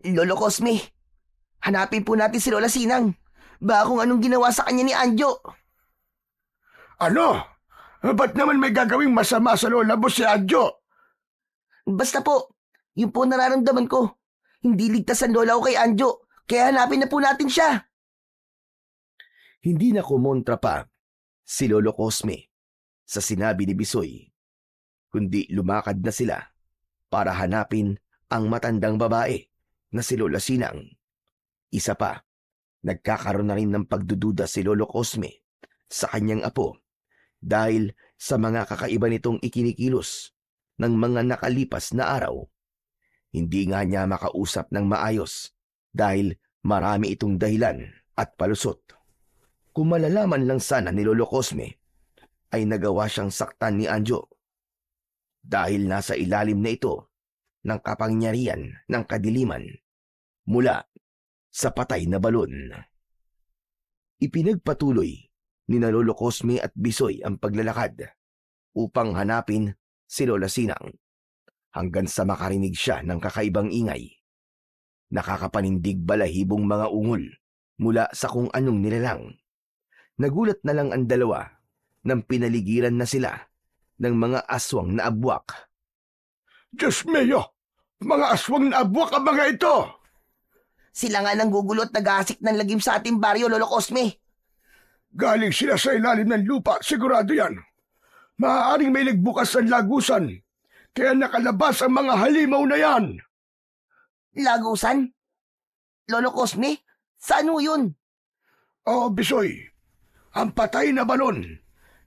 Lolo Cosme, hanapin po natin si Lola Sinang. Baka kung anong ginawa sa kanya ni Anjo. Ano? Ba't naman may gagawing masama sa lola mo si Anjo? Basta po, yun po nararamdaman ko. Hindi ligtas ang lola ko kay Anjo, kaya hanapin na po natin siya. Hindi na kumontra pa si Lolo Cosme sa sinabi ni Bisoy, kundi lumakad na sila para hanapin ang matandang babae na si Lola Sinang. Isa pa, nagkakaroon na rin ng pagdududa si Lolo Cosme sa kanyang apo dahil sa mga kakaiba nitong ikinikilos ng mga nakalipas na araw. Hindi nga niya makausap ng maayos dahil marami itong dahilan at palusot. Kung malalaman lang sana ni Lolo Cosme, ay nagawa siyang saktan ni Anjo dahil nasa ilalim na ito ng kapangyarihan ng kadiliman mula sa patay na balon. Ipinagpatuloy ni na Lolo Cosme at Bisoy ang paglalakad upang hanapin si Lola Sinang hanggang sa makarinig siya ng kakaibang ingay. Nakakapanindig balahibong mga ungol mula sa kung anong nilalang. Nagulat na lang ang dalawa nang pinaligiran na sila ng mga aswang na abwak. Diyos mio! Mga aswang na abwak ang mga ito! Sila nga nang gugulo at nag-aasik ng lagim sa ating baryo, Lolo Cosme. Galing sila sa ilalim ng lupa, sigurado yan. Maaaring may nagbukas ng lagusan, kaya nakalabas ang mga halimaw na yan. Lagusan? Lolo Cosme? Saan ho yun? Oo, Bisoy. Ang patay na balon.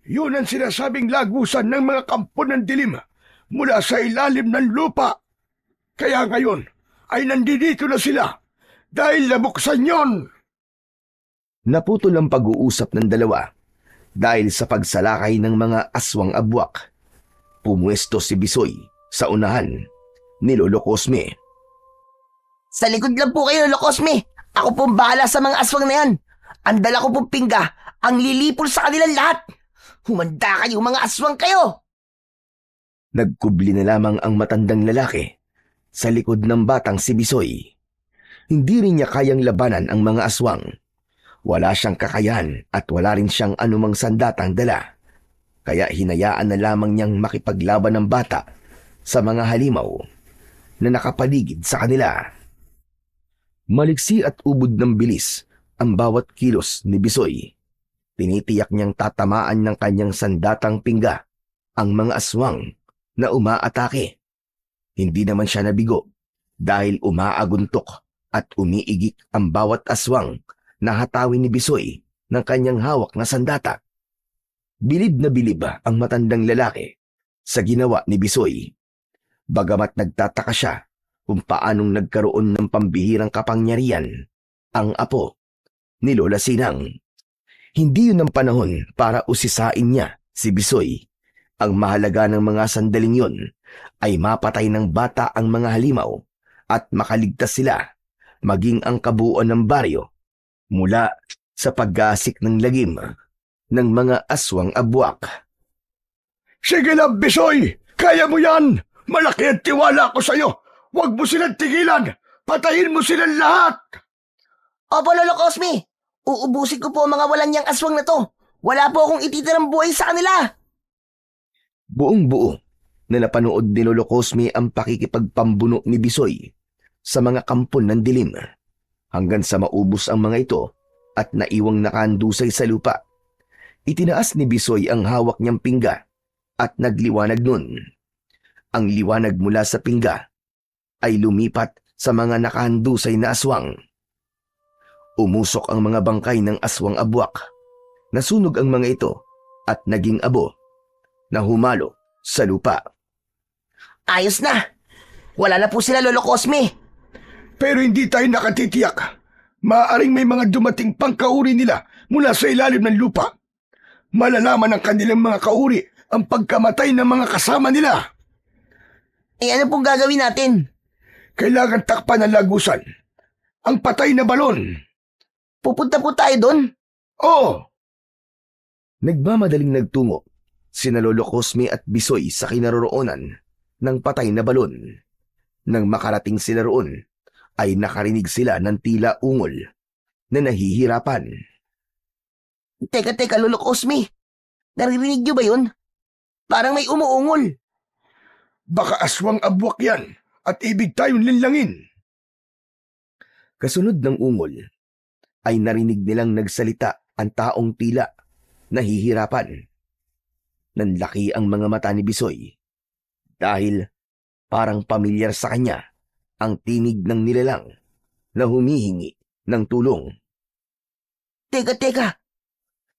Yun ang sinasabing lagusan ng mga kampo ng dilim mula sa ilalim ng lupa. Kaya ngayon ay nandito na sila dahil nabuksan yon. Naputol ang pag-uusap ng dalawa dahil sa pagsalakay ng mga aswang abwak. Pumuesto si Bisoy sa unahan ni Lolo Cosme. Sa likod lang po kayo, Lolo Cosme. Ako pong bahala sa mga aswang na yan. Ang dala ko pong pingga, ang lilipol sa kanilang lahat. Humanda kayo, mga aswang kayo! Nagkubli na lamang ang matandang lalaki sa likod ng batang si Bisoy. Hindi rin niya kayang labanan ang mga aswang. Wala siyang kakayahan at wala rin siyang anumang sandatang dala. Kaya hinayaan na lamang niyang makipaglaban ng bata sa mga halimaw na nakapaligid sa kanila. Maliksi at ubod ng bilis ang bawat kilos ni Bisoy. Tinitiyak niyang tatamaan ng kanyang sandatang pingga ang mga aswang na umaatake. Hindi naman siya nabigo dahil umaaguntok at umiigik ang bawat aswang na hatawin ni Bisoy ng kanyang hawak na sandata. Bilib na bilib ang matandang lalaki sa ginawa ni Bisoy. Bagamat nagtataka siya kung paanong nagkaroon ng pambihirang kapangyarihan ang apo ni Lola Sinang. Hindi yun ang panahon para usisain niya si Bisoy. Ang mahalaga ng mga sandaling yun ay mapatay ng bata ang mga halimaw at makaligtas sila, maging ang kabuuan ng baryo, mula sa paggasik ng lagim ng mga aswang abwak. Sige lang, Bisoy! Kaya mo yan! Malaki ang tiwala ko sa'yo! Huwag mo silang tigilan! Patayin mo silang lahat! Opo, Lolo Cosme! Uubusin ko po ang mga walang niyang aswang na to. Wala po akong ititirang buhay sa kanila. Buong buo na napanood ni Lolo Cosme ang pakikipagpambuno ni Bisoy sa mga kampon ng dilim hanggang sa maubos ang mga ito at naiwang nakandusay sa lupa. Itinaas ni Bisoy ang hawak niyang pingga at nagliwanag nun. Ang liwanag mula sa pingga ay lumipat sa mga nakahandusay na aswang. Umusok ang mga bangkay ng aswang abwak. Nasunog ang mga ito at naging abo na humalo sa lupa. Ayos na! Wala na po sila, Lolo Cosme. Pero hindi tayo nakatitiyak. Maaaring may mga dumating pang kauri nila mula sa ilalim ng lupa. Malalaman ng kanilang mga kauri ang pagkamatay ng mga kasama nila. Eh ano pong gagawin natin? Kailangan takpan ng lagusan. Ang patay na balon. Pupunta po tayo doon? Oo! Nagmamadaling nagtungo sina Lolo Cosme at Bisoy sa kinaroroonan ng patay na balon. Nang makarating sila roon, ay nakarinig sila ng tila ungol na nahihirapan. Teka, Lolo Cosme. Naririnig niyo ba yun? Parang may umuungol. Baka aswang abwak yan at ibig tayong linlangin. Kasunod ng ungol, ay narinig nilang nagsalita ang taong tila nahihirapan. Nanlaki ang mga mata ni Bisoy dahil parang pamilyar sa kanya ang tinig ng nilalang na humihingi ng tulong. Teka.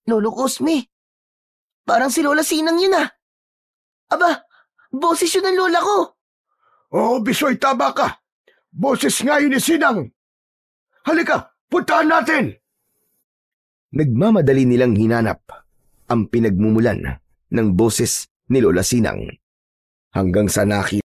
Lolo Cosme. Parang si Lola Sinang yun ah. Aba, boses yun ng lola ko. Oo, Bisoy, tama ka. Boses nga yun ni Sinang. Halika, puntahan natin! Nagmamadali nilang hinanap ang pinagmumulan ng boses ni Lola Sinang hanggang sa nakita